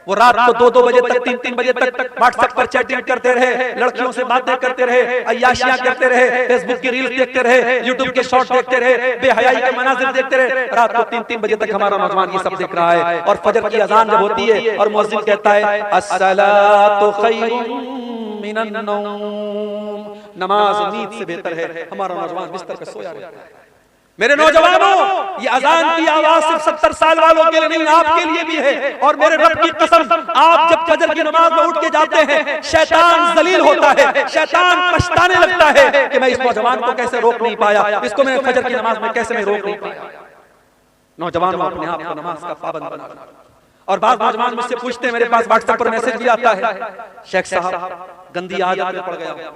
वो रात को 2-2 बजे तक, 3-3 बजे तक व्हाट्सएप पर चैटिंग करते रहे, लड़कियों से बातें करते रहे, अय्याशियां करते रहे, फेसबुक की रील्स देखते रहे, यूट्यूब के शॉर्ट देखते रहे, बेहयाई के मनाजिर देखते रहे। रात को 3-3 बजे तक हमारा नौजवान ये सब देख रहा है। और फजर की अजान जब होती है और मुअज्जिन कहता है अस्सलातु खैरुम मिनन नौम, नमाज नींद से बेहतर है, हमारा नौजवान बिस्तर पे सोया रहता है। मेरे नौजवानों, ये अजान की आवाज सिर्फ 70 साल वालों के लिए नहीं, आपके लिए भी है। और मेरे रब की कसम, आप जब फजर की नमाज में उठ के जाते हैं, शैतान जलील होता है, शैतान पछताने लगता है कि मैं इस नौजवान को कैसे रोक नहीं पाया, इसको मैंने फजर की नमाज में कैसे मैं रोक नहीं पाया। नौजवानों, अपने आप को नमाज का पाबंद बना। और बाद नौजवान मुझसे पूछते हैं, मेरे पास व्हाट्सएप पर मैसेज भी आता है, शेख साहब गंदी आदत में पड़ गया,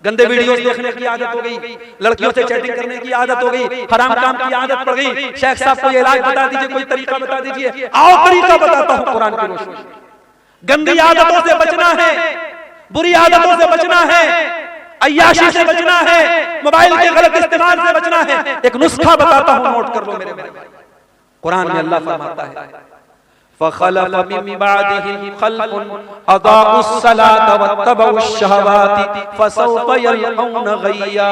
गंदे वीडियोस देखने की आदत हो गई, लड़कियों से चैटिंग करने की आदत हो गई, हराम काम की आदत पड़ गई। शेख साहब कोई इलाज बता दीजिए, कोई तरीका बता दीजिए। आओ तरीका बताता हूं कुरान की रोशनी में। गंदी आदतों से बचना है, बुरी आदतों से बचना है, अय्याशी से बचना है, मोबाइल के गलत इस्तेमाल से बचना है। एक नुस्खा बताता हूं, नोट कर लो मेरे भाई। कुरान में अल्लाह फरमाता है फखलफ मिन बादिहिम खल्फुन अदाउस सलात वत्तबउश शहवाति फसौफ यलकौन गय्या।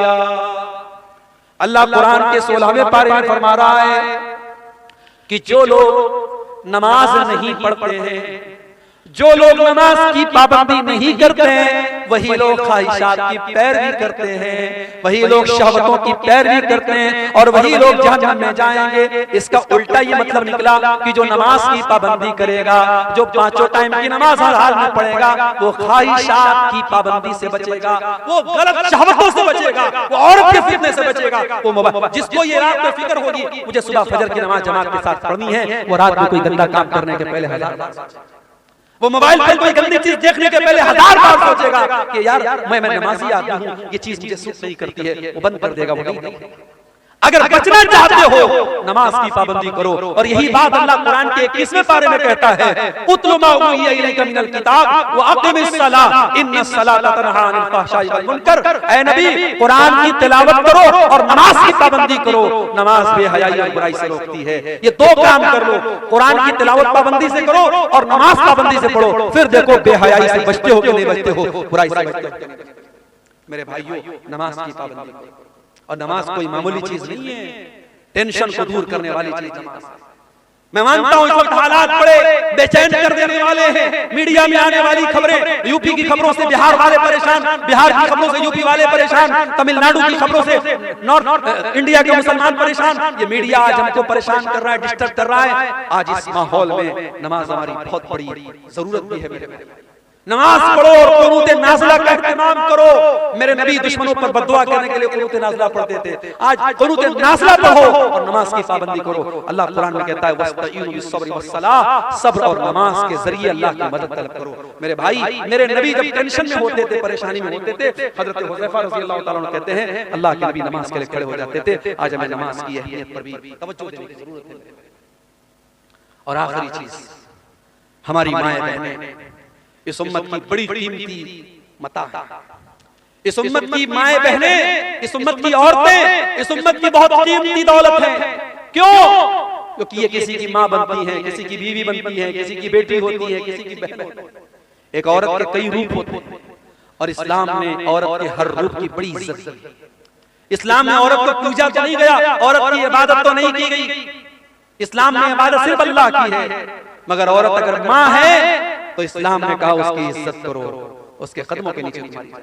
अल्लाह कुरान के 16वें पारे में फरमा रहा है कि जो लोग नमाज नहीं पढ़ते हैं, जो लोग नमाज की पाबंदी नहीं करते हैं, वही लोग ख्वाहिशात की पैरवी करते हैं, वही लोग शहवतों की पैरवी करते हैं, और वही लोग जहन्नम में जाएंगे। इसका उल्टा ये मतलब निकला कि जो नमाज की पाबंदी करेगा, जो 5 टाइम की नमाज हर हाल में पढ़ेगा, वो ख्वाहिशात की पाबंदी से बचेगा, वो गलत शहवतों से बचेगा, वो औरत के फितने से बचेगा। वो जिसको ये रात में फिक्र होगी मुझे सुबह फजर की नमाज जमात के साथ पढ़नी है, वो रात में कोई गंदा काम करने के पहले 1000 बार, वो मोबाइल पर कोई गंदी चीज देखने के पहले 1000 बार सोचेगा कि यार मैं नमाजी आदमी हूं, ये चीज मुझे सूट नहीं करती है, वो बंद कर देगा, वो नहीं। अगर बचना चाहते हो, नमाज की पाबंदी करो। और यही बात अल्लाह कुरान के 21वें पारे में कहता है, उतलु मा उहिया इलैका मिनल किताब व अक़िमिस सलाह इन्नस सलाता तन्हा अनिल फ़हशाई वल मुनकर। ऐ नबी, कुरान की तिलावत करो और नमाज की पाबंदी करो। नमाज बेहयाई और बुराई से रोकती है। ये 2 काम कर लो, कुरान की तिलावत पाबंदी से करो और नमाज पाबंदी से पढ़ो, फिर देखो बेहयाई से बचते हो कि नहीं बचते हो, बुराई से बचते हो। मेरे भाइयों, नमाज की पाबंदी करो। और नमाज कोई मामूली चीज नहीं है। टेंशन को दूर करने वाली चीज नमाज है। मैं मानता हूं इस वक्त हालात बड़े बेचैन कर देने वाले हैं। मीडिया में आने वाली खबरें, यूपी की खबरों से बिहार वाले परेशान, बिहार की खबरों से यूपी वाले परेशान, तमिलनाडु की खबरों से नॉर्थ इंडिया के मुसलमान परेशान। ये मीडिया आज हमको परेशान कर रहा है, डिस्टर्ब कर रहा है। आज इस माहौल में नमाज हमारी बहुत बड़ी जरूरत भी है। मेरे नमाज पढ़ो और कुनूत नाज़िला का इत्मीनान करो। मेरे नबी दुश्मनों पर बद्दुआ करने के लिए कुनूत नाज़िला पढ़ते थे। आज कुनूत नाज़िला पढ़ो और नमाज की पाबंदी करो। अल्लाह कुरान में कहता है वस्तईनु बिस्सब्रि वस्सलाह, सब्र और नमाज के जरिए अल्लाह की मदद तलब करो। मेरे भाई, मेरे नबी जब टेंशन में होते थे, परेशानी में होते थे, हजरत हुज़ैफा रज़ियल्लाहु ताला अन्हु कहते हैं अल्लाह के नबी नमाज के लिए खड़े हो जाते थे। आज हमें नमाज की अहमियत पर भी तवज्जो देने की जरूरत है। और आखिरी चीज, हमारी माएं बहनें इस उम्मत की बड़ी कीमती मता है। इस उम्मत की माएं बहनें, इस उम्मत की औरतें, इस उम्मत की बहुत कीमती दौलत है। क्यों? क्योंकि ये किसी की माँ बनती है, किसी की बीवी बनती है, किसी की बेटी होती है, किसी की बहन होती है। एक औरत के कई रूप होते हैं और इस्लाम ने औरत के हर रूप की बड़ी इज्जत दी। इस्लाम में औरत को पूजा तो नहीं गया, औरत की इबादत तो नहीं की गई। इस्लाम ने इबादत सिर्फ अल्लाह की है, मगर औरत अगर माँ है तो इस्लाम ने कहा उसकी इज्जत करो, उसके कदमों के नीचे मारी जाए।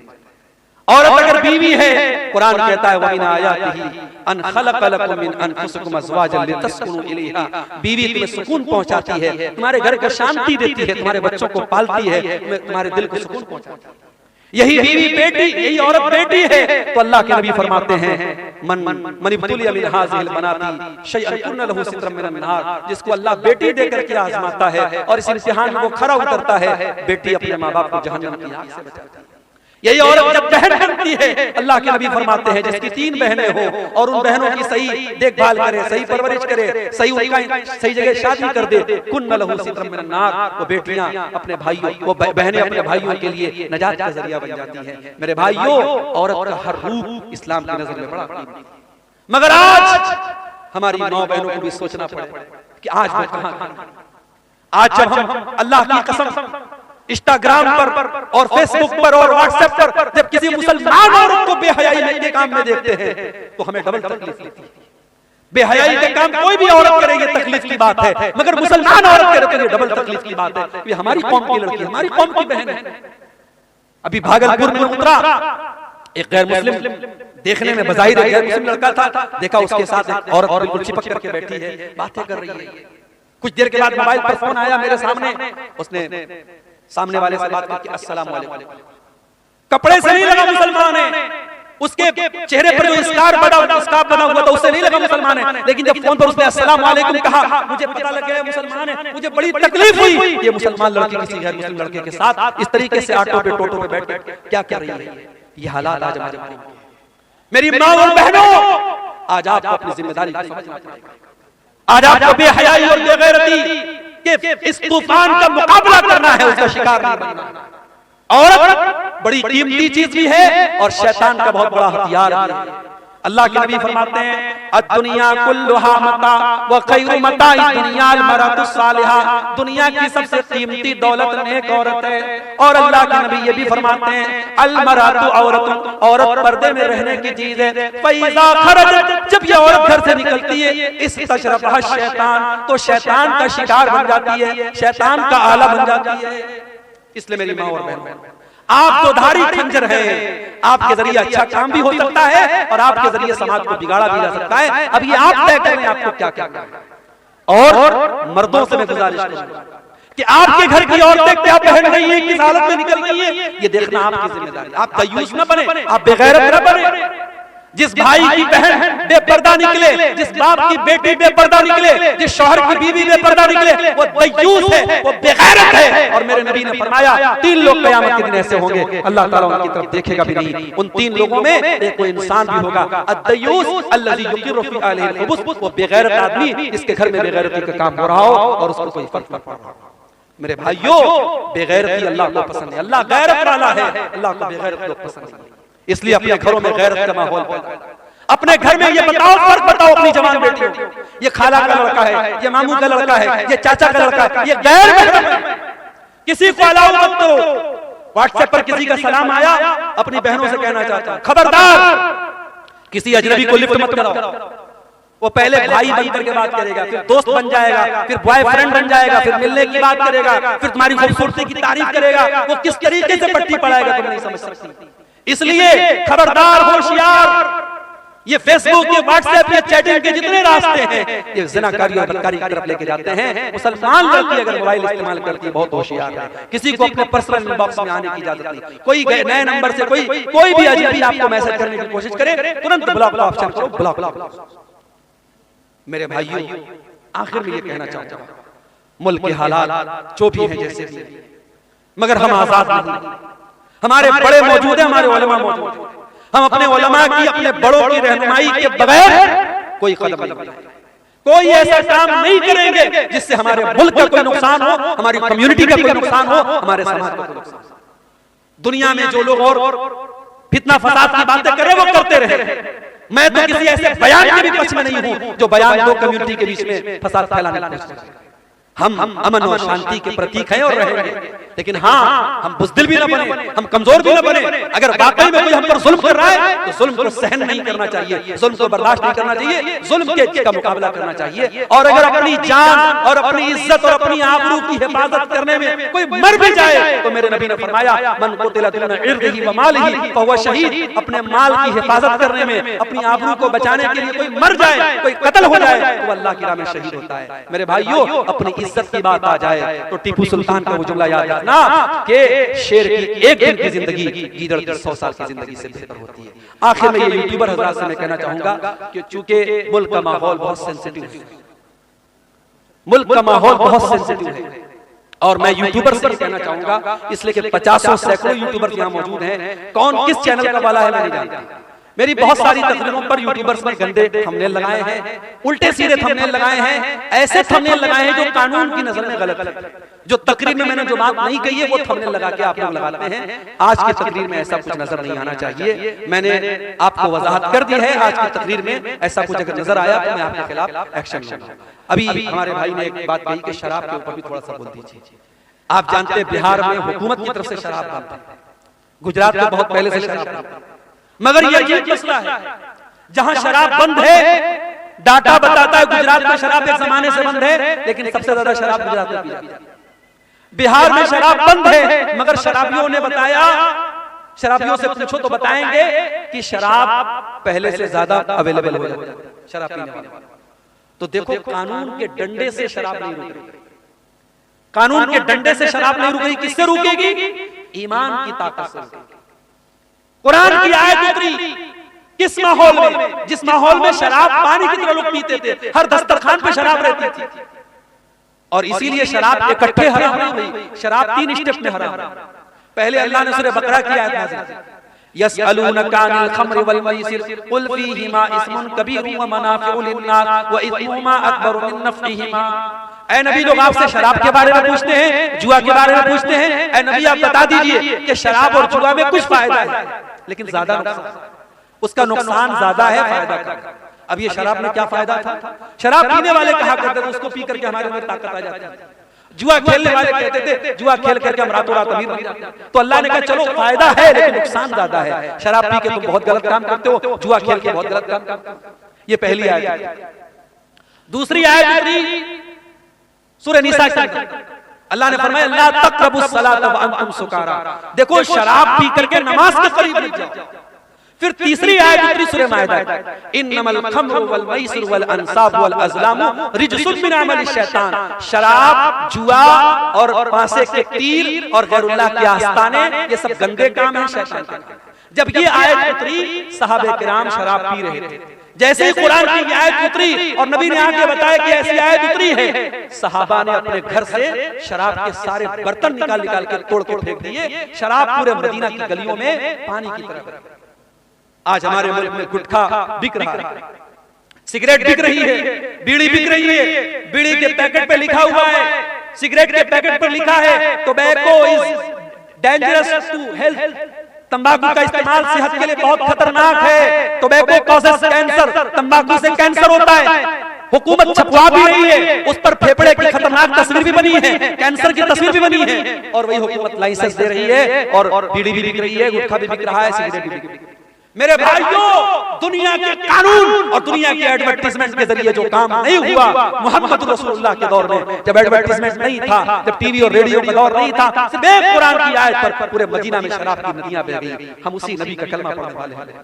औरत अगर बीवी है, कुरान कहता है वमिन आयातिही अन खलक़ लकुम मिन अनफुसिकुम अज़वाजन लितस्कुनु इलैहा, बीवी तुम्हें सुकून पहुंचाती है, तुम्हारे घर को शांति देती है, तुम्हारे बच्चों को पालती है, तुम्हारे दिल को सुकून पहुंचाती है। यही बीवी बेटी, यही औरत बेटी है। तो अल्लाह के नबी फरमाते हैं मन इब्तुलिया मिन हाज़िहिल बनाती शैअन कुन्न लहू सित्रम मिनन नार, जिसको अल्लाह बेटी देकर के आजमाता है और इस इम्तिहान में वो खरा उतरता है, बेटी अपने माँ बाप को जहन्नम की आग से बचाती है। यही औरत जब बहन बनती है, अल्लाह के नबी फरमाते हैं जिसकी 3 बहनें हो और उन बहनों की सही देखभाल करे, सही परवरिश करे, सही उनका सही जगह शादी कर दे, कुन्न लहू सित्रम मिनन नार, वो बेटियां अपने भाइयों, वो बहनें अपने भाइयों के लिए नजात का जरिया बन जाती हैं। मेरे भाइयों, औरत का हर रूप इस्लाम की नजर में बड़ा कीमती है। मगर आज हमारी माँ बहनों को भी सोचना पड़े कि आज मैं कहां। आज जब हम अल्लाह की कसम इंस्टाग्राम पर और फेसबुक पर और व्हाट्सएप पर जब किसी मुसलमान औरत को बेहयाई के काम में देखते हैं तो हमें डबल तकलीफ होती है। बेहयाई के काम कोई भी औरत करे ये तकलीफ की बात है, मगर मुसलमान औरत करे तो ये डबल तकलीफ की बात है। ये हमारी कौम की लड़की, हमारी कौम की बहन है। अभी भागलपुर में उतरा एक गैर मुस्लिम, देखने में बज़ाहिर गैर मुस्लिम लड़का था, देखा उसके साथ एक औरत बिल्कुल चिपक करके बैठी है, बातें कर रही है। कुछ देर के बाद मोबाइल पर फोन आया मेरे सामने, उसने सामने वाले से बात करके अस्सलाम वालेकुम, कपड़े से नहीं लगा मुसलमान है, उसके चेहरे पर जो स्कार्फ बना हुआ था उससे नहीं लगा मुसलमान है, लेकिन जब फोन पर उसने अस्सलाम वालेकुम कहा, मुझे पता लग गया मुसलमान है। मुझे बड़ी तकलीफ हुई, ये मुसलमान लड़की किसी गैर मुस्लिम लड़के के साथ इस तरीके से ऑटो पे टोटो पे बैठ के क्या कर रही है। ये हालात आज हमारे में। मेरी माँ और बहनों, आज आपको अपनी जिम्मेदारी समझना पड़ेगा। आज आपको बेहयाई और बेगैरती इस तूफान का मुकाबला करना है, उसका शिकार नहीं बनना। औरत बड़ी कीमती चीज भी है और शैतान का बहुत बड़ा हथियार भी है। अल्लाह के नबी फरमाते हैं अद्दुनिया कुल्लुहा मता व खैरु मताइ दुनिया अल मरअतु सालिहा, दुनिया की सबसे कीमती दौलत नेक औरत है। और अल्लाह के नबी ये भी फरमाते हैं अल मरअतु औरतुन, औरत पर्दे में रहने की चीज है। फैज़ा खरजत, जब ये औरत घर से निकलती है इस तशरफहा शैतान, तो शैतान का शिकार बन जाती है, शैतान का आला बन जाती है। इसलिए मेरी माँ और बहन, आप तो धारी खंजर है, आपके जरिए अच्छा काम भी हो सकता है और आपके जरिए समाज को बिगाड़ा भी जा सकता है। अब ये आप तय करें आपको क्या करना है। और मर्दों से मैं गुजारिश करूंगा कि आपके घर की औरतें क्या पहन रही हैं, किस हालत में निकल रही हैं, ये देखना आपकी जिम्मेदारी। आप दयूस न बने, आप बेगैरत न बने। जिस भाई की बहन बेपर्दा निकले, जिस बाप की बेटी बेपर्दा निकले, जिस शौहर की बीवी बेपर्दा निकले, वो दयूस है, वो बेगैरत है। और मेरे नबी ने फरमाया 3 लोग क़यामत के दिन ऐसे होंगे, अल्लाह ताला उनकी तरफ देखेगा भी नहीं। उन 3 लोगों में एक कोई इंसान भी होगा, अद्दयूस अल्लज़ी युक़िरु फ़ी अहलिही अल-ख़ुबुस, वो बेगैरत आदमी जिसके घर में बेगैरती का काम हो रहा हो और उसको कोई फर्क न पड़ रहा हो। मेरे भाइयों, बेगैरती अल्लाह को पसंद है, अल्लाह गैरत वाला है, अल्लाह को बेगैरत लोग पसंद नहीं। इसलिए अपने घरों में गैरत का माहौल पैदा करें। अपने घर में ये बताओ, फर्क बताओ अपनी जवान बेटियों को, ये खाला का लड़का है, ये मामू का लड़का है, ये चाचा का लड़का है, ये गैर महरम है, किसी को अलाउ मत करो। व्हाट्सएप पर किसी का सलाम आया, अपनी बहनों से कहना चाहता हूं खबरदार किसी अजनबी को लिफ्ट मत कराओ, वो पहले भाई बन करके बात करेगा, फिर दोस्त बन जाएगा, फिर बॉयफ्रेंड बन जाएगा, फिर मिलने की बात करेगा, फिर तुम्हारी खूबसूरती की तारीफ करेगा। वो किस तरीके से पट्टी पड़ाएगा तुम नहीं समझ सकती। इसलिए खबरदार, होशियार, ये फेसबुक, ये व्हाट्सएप, ये चैटिंग के जितने रास्ते हैं ये ज़िनाकारी और बदकारी की तरफ लेके जाते हैं। मुसलमान लड़की अगर मोबाइल इस्तेमाल करती है बहुत होशियार है। किसी को अपने पर्सनल इनबॉक्स में आने की इजाजत नहीं। कोई नए नंबर से कोई भी अजीब आपको मैसेज करने की कोशिश करे, तुरंत ब्लॉक का ऑप्शन करो, ब्लॉक। मेरे भाइयों, आखिर में ये कहना चाहूंगा, मुल्क के हालात जो भी हैं जैसे भी, मगर हम आजाद नहीं। हमारे बड़े मौजूद हैं, हमारे उलमा मौजूद हैं। हम अपने उलमा की, अपने बड़ों की रहनुमाई के बगैर कोई कदम नहीं बढ़ाएंगे। कोई ऐसा काम नहीं करेंगे जिससे हमारे मुल्क का कोई नुकसान हो, हमारी कम्युनिटी का कोई नुकसान हो, हमारे समाज का कोई नुकसान हो। दुनिया में जो लोग और फितना फसाद की बातें करें वो करते रहे। मैं तो किसी ऐसे बयान के भी पक्ष में नहीं हूं जो बयान दो कम्युनिटी के बीच में फसाद फैलाने की कोशिश करे। हम अमन और शांति के प्रतीक हैं और रहेंगे, लेकिन हाँ, हम बुज़दिल भी न बने, हम कमजोर भी न बने। अगर वाकई में कोई हम पर जुल्म कर रहा है तो जुल्म को सहन नहीं करना चाहिए, जुल्म को बर्दाश्त नहीं करना चाहिए, जुल्म का मुकाबला करना चाहिए। और अगर अपनी जान और अपनी इज्जत और अपनी आबरू की हिफाजत करने में कोई मर भी जाए तो मेरे नबी ने फरमाया, मन कुतिला दुन इर्दिही व मालिही फहुव शहीद। अपने माल की हिफाजत करने में, अपनी आबरू को बचाने के लिए कोई मर जाए, कोई कत्ल हो जाए तो अल्लाह की राह में शहीद होता है। मेरे भाइयों, अपनी इज्जत की बात आ जाए तो टीपू सुल्तान का वो जुमला याद रखना कि शेर की एक दिन की जिंदगी गीदड़ की 100 साल की जिंदगी से बेहतर होती है। आखिर में ये यूट्यूबर हजरात से मैं कहना चाहूंगा कि चूंकि मुल्क का माहौल बहुत सेंसिटिव है, मुल्क का माहौल बहुत सेंसिटिव है, और मैं यूट्यूबर से कहना चाहूंगा इसलिए कि 50 सैकड़ों यूट्यूबर यहाँ मौजूद हैं, कौन किस चैनल का वाला है मैं नहीं जानता। मेरी बहुत सारी तकरीरों पर यूट्यूबर्स ने गंदे थंबनेल लगाए हैं, उल्टे सीधे थंबनेल लगाए हैं, ऐसे थंबनेल लगाए हैं जो कानून की नजर में गलत है। जो तकरीर में मैंने जो बात नहीं कही है वो थंबनेल लगा के आप लोग लगाते हैं। आज की तकरीर में ऐसा कुछ नजर नहीं आना चाहिए। मैंने आपको वजाहत कर दी है, आज की तकरीर में ऐसा कुछ अगर नजर आया तो मैं आपके खिलाफ एक्शन लूंगा। अभी हमारे भाई ने एक बात कही कि शराब के ऊपर भी थोड़ा सा बोल दीजिए। आप जानते हैं बिहार में हुकूमत की तरफ से शराब बंद है, गुजरात में बहुत पहले से शराब बंद है, मगर ये अजीब मसला है, जहां शराब बंद है, डाटा बताता है गुजरात में शराब एक जमाने से बंद है, लेकिन सबसे ज्यादा शराब गुजरात में पी जाती है। बिहार में शराब बंद है, मगर शराबियों ने बताया, शराबियों से पूछो तो बताएंगे कि शराब पहले से ज्यादा अवेलेबल हो जाती है शराब पीने वाले। तो देखो, कानून के डंडे से शराब नहीं रुक रही, कानून के डंडे से शराब नहीं रुक रही, किससे रुकेगी? ईमान की ताकत से। कुरान की आयत उतरी किस माहौल में? जिस माहौल में शराब पानी की तरह लोग पीते थे, हर दस्तरखान पे शराब रहती थी, और इसीलिए शराब इकट्ठे हराम नहीं हुई, शराब 3 स्टेप में हराम। पहले अल्लाह ने सूरह बकरा की आयत नाज़िल की, यसअलूनका अनिल खम्र वल मैसिर कुल फीहिमा इस्मुन कबीरुन व मनाफिउ लिन्नास व इस्मुहुमा अकबरु मिन नफ़इहिमा। ऐ नबी, लोग आपसे शराब के बारे में पूछते हैं, जुआ के बारे में पूछते हैं। ऐ नबी, आप बता दीजिए कि शराब और जुआ में कुछ फायदा है, लेकिन ज्यादा नुकसान, उसका नुकसान ज्यादा है, फायदा कम। अब ये शराब में क्या फायदा था? शराब पीने वाले कहा करते थे उसको पी करके हमारे अंदर ताकत आ जाती है। जुआ खेलने वाले कहते थे जुआ खेल करके हम रातों रात अमीर बन जाते हैं। तो अल्लाह ने कहा चलो फायदा है लेकिन नुकसान ज्यादा है, शराब पी के तुम बहुत गलत काम करते हो, जुआ खेल के बहुत गलत काम करते हो। ये पहली आयत। दूसरी आयत सूरह निसा के अंदर अल्लाह ने फरमाया ला तक़रबुस सलात व अंतुम सुकारा। देखो, शराब पी करके नमाज के करीब मत जाओ। फिर तीसरी आयत उतरी सूरह माइदा, इन्नमल खम्रु वल मैसिर वल अंसाब वल अज़लामु रिजसुन मिन अमल शैतान। शराब, जुआ और पासे के तीर और गैरुल्लाह के आस्ताने, ये सब गंदे काम हैं, शैतान के। जब ये आयत उतरी, सहाबे किराम शराब पी रहे थे। जैसे ही कुरान की आयत उतरी और नबी ने आके बताया कि ऐसी आयत उतरी है, सहाबा ने अपने घर से शराब के सारे बर्तन निकाल निकाल के तोड़ के फेंक दिए। शराब पूरे मदीना की गलियों में पानी की तरह। आज हमारे मुल्क में गुटखा बिक रहा है, सिगरेट बिक रही है, बीड़ी बिक रही है। बीड़ी के पैकेट पे लिखा हुआ है, सिगरेट के पैकेट पर लिखा है tobacco is dangerous to health. तंबाकू का इस्तेमाल सेहत के लिए बहुत खतरनाक है। टोबैको कॉजेस कैंसर, तंबाकू से कैंसर होता है। हुकूमत छपवा भी रही है, उस पर फेफड़े की खतरनाक तस्वीर भी बनी है, कैंसर की तस्वीर भी बनी है, और वही हुकूमत लाइसेंस दे रही है और बीड़ी भी बिक रही है, गुटखा भी बिक रहा है, सिगरेट भी बिक रही है। मेरे भाइयों, दुनिया के कानून और दुनिया के एडवर्टाइजमेंट के जरिए जो काम नहीं हुआ मोहम्मद रसूलुल्लाह के दौर में, जब एडवर्टाइजमेंट नहीं था, जब टीवी और रेडियो का दौर नहीं था, सिर्फ एक कुरान की आयत पर पूरे मदीना में शराब की नदियां बह गई। हम उसी नबी का कलमा पढ़ने वाले हैं।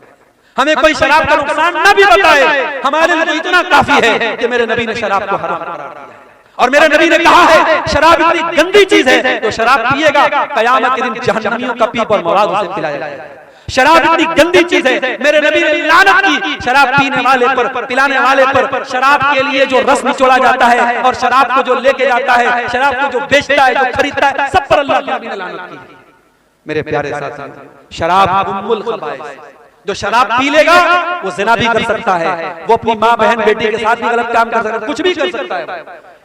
हमें कोई शराब का नुकसान न भी बताए, हमारे लिए इतना काफी है कि मेरे नबी ने शराब को हराम करार दिया और मेरे नबी ने कहा है शराब इतनी गंदी चीज है, तो शराब पिएगा कयामत के दिन जहन्नमियों का पीप और मवाद उसे पिलाया जाएगा। शराब इतनी गंदी चीज है, मेरे नबी ने लानत की शराब पीने वाले पर, पिलाने वाले पर। शराब के लिए जो रस निचोड़ा जाता है और शराब को जो लेके जाता है, शराब को जो बेचता है, जो खरीदता है, सब पर अल्लाह के नबी ने लानत की। मेरे प्यारे साथियों, शराब उम्मुल खबाइस, जो शराब पी लेगा वो जिना भी कर सकता है, वो अपनी माँ बहन बेटी के साथ भी गलत काम कर सकता है, कुछ भी कर सकता है।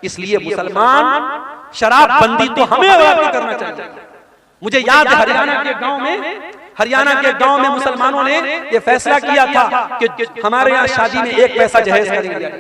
इसलिए मुसलमान शराब बंदी तो हमें करना चाहिए। मुझे याद है हरियाणा के गांव में मुसलमानों ने ये फैसला किया था कि हमारे यहाँ शादी में 1 पैसा जहेज करेंगे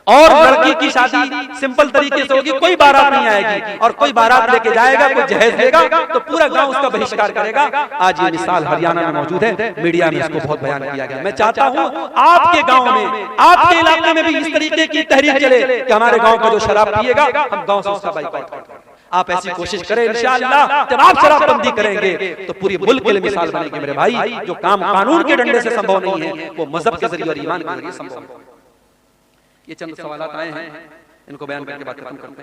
और लड़की की शादी सिंपल तरीके से होगी, कोई बारात नहीं आएगी और कोई बारात लेके जाएगा, कोई जहेज देगा तो पूरा गांव उसका बहिष्कार करेगा। आज ये मिसाल हरियाणा में मौजूद है, मीडिया में इसको बहुत बयान किया गया। मैं चाहता हूं आपके गांव में, आपके इलाके में भी इस तरीके की तहरीक चले कि हमारे गांव का जो शराब पिएगा हम गांव से उसका बाइकआउट करें। आप ऐसी कोशिश करें, इंशाअल्लाह जब आप शराबबंदी करेंगे तो पूरी मुल्क के लिए मिसाल बनेगी। मेरे भाई, जो काम कानून के डंडे से संभव नहीं है वो मजहब के जरिए और ईमान के जरिए संभव है। ये चंद सवाल आए हैं, इनको बयान करके बात खत्म करते हैं।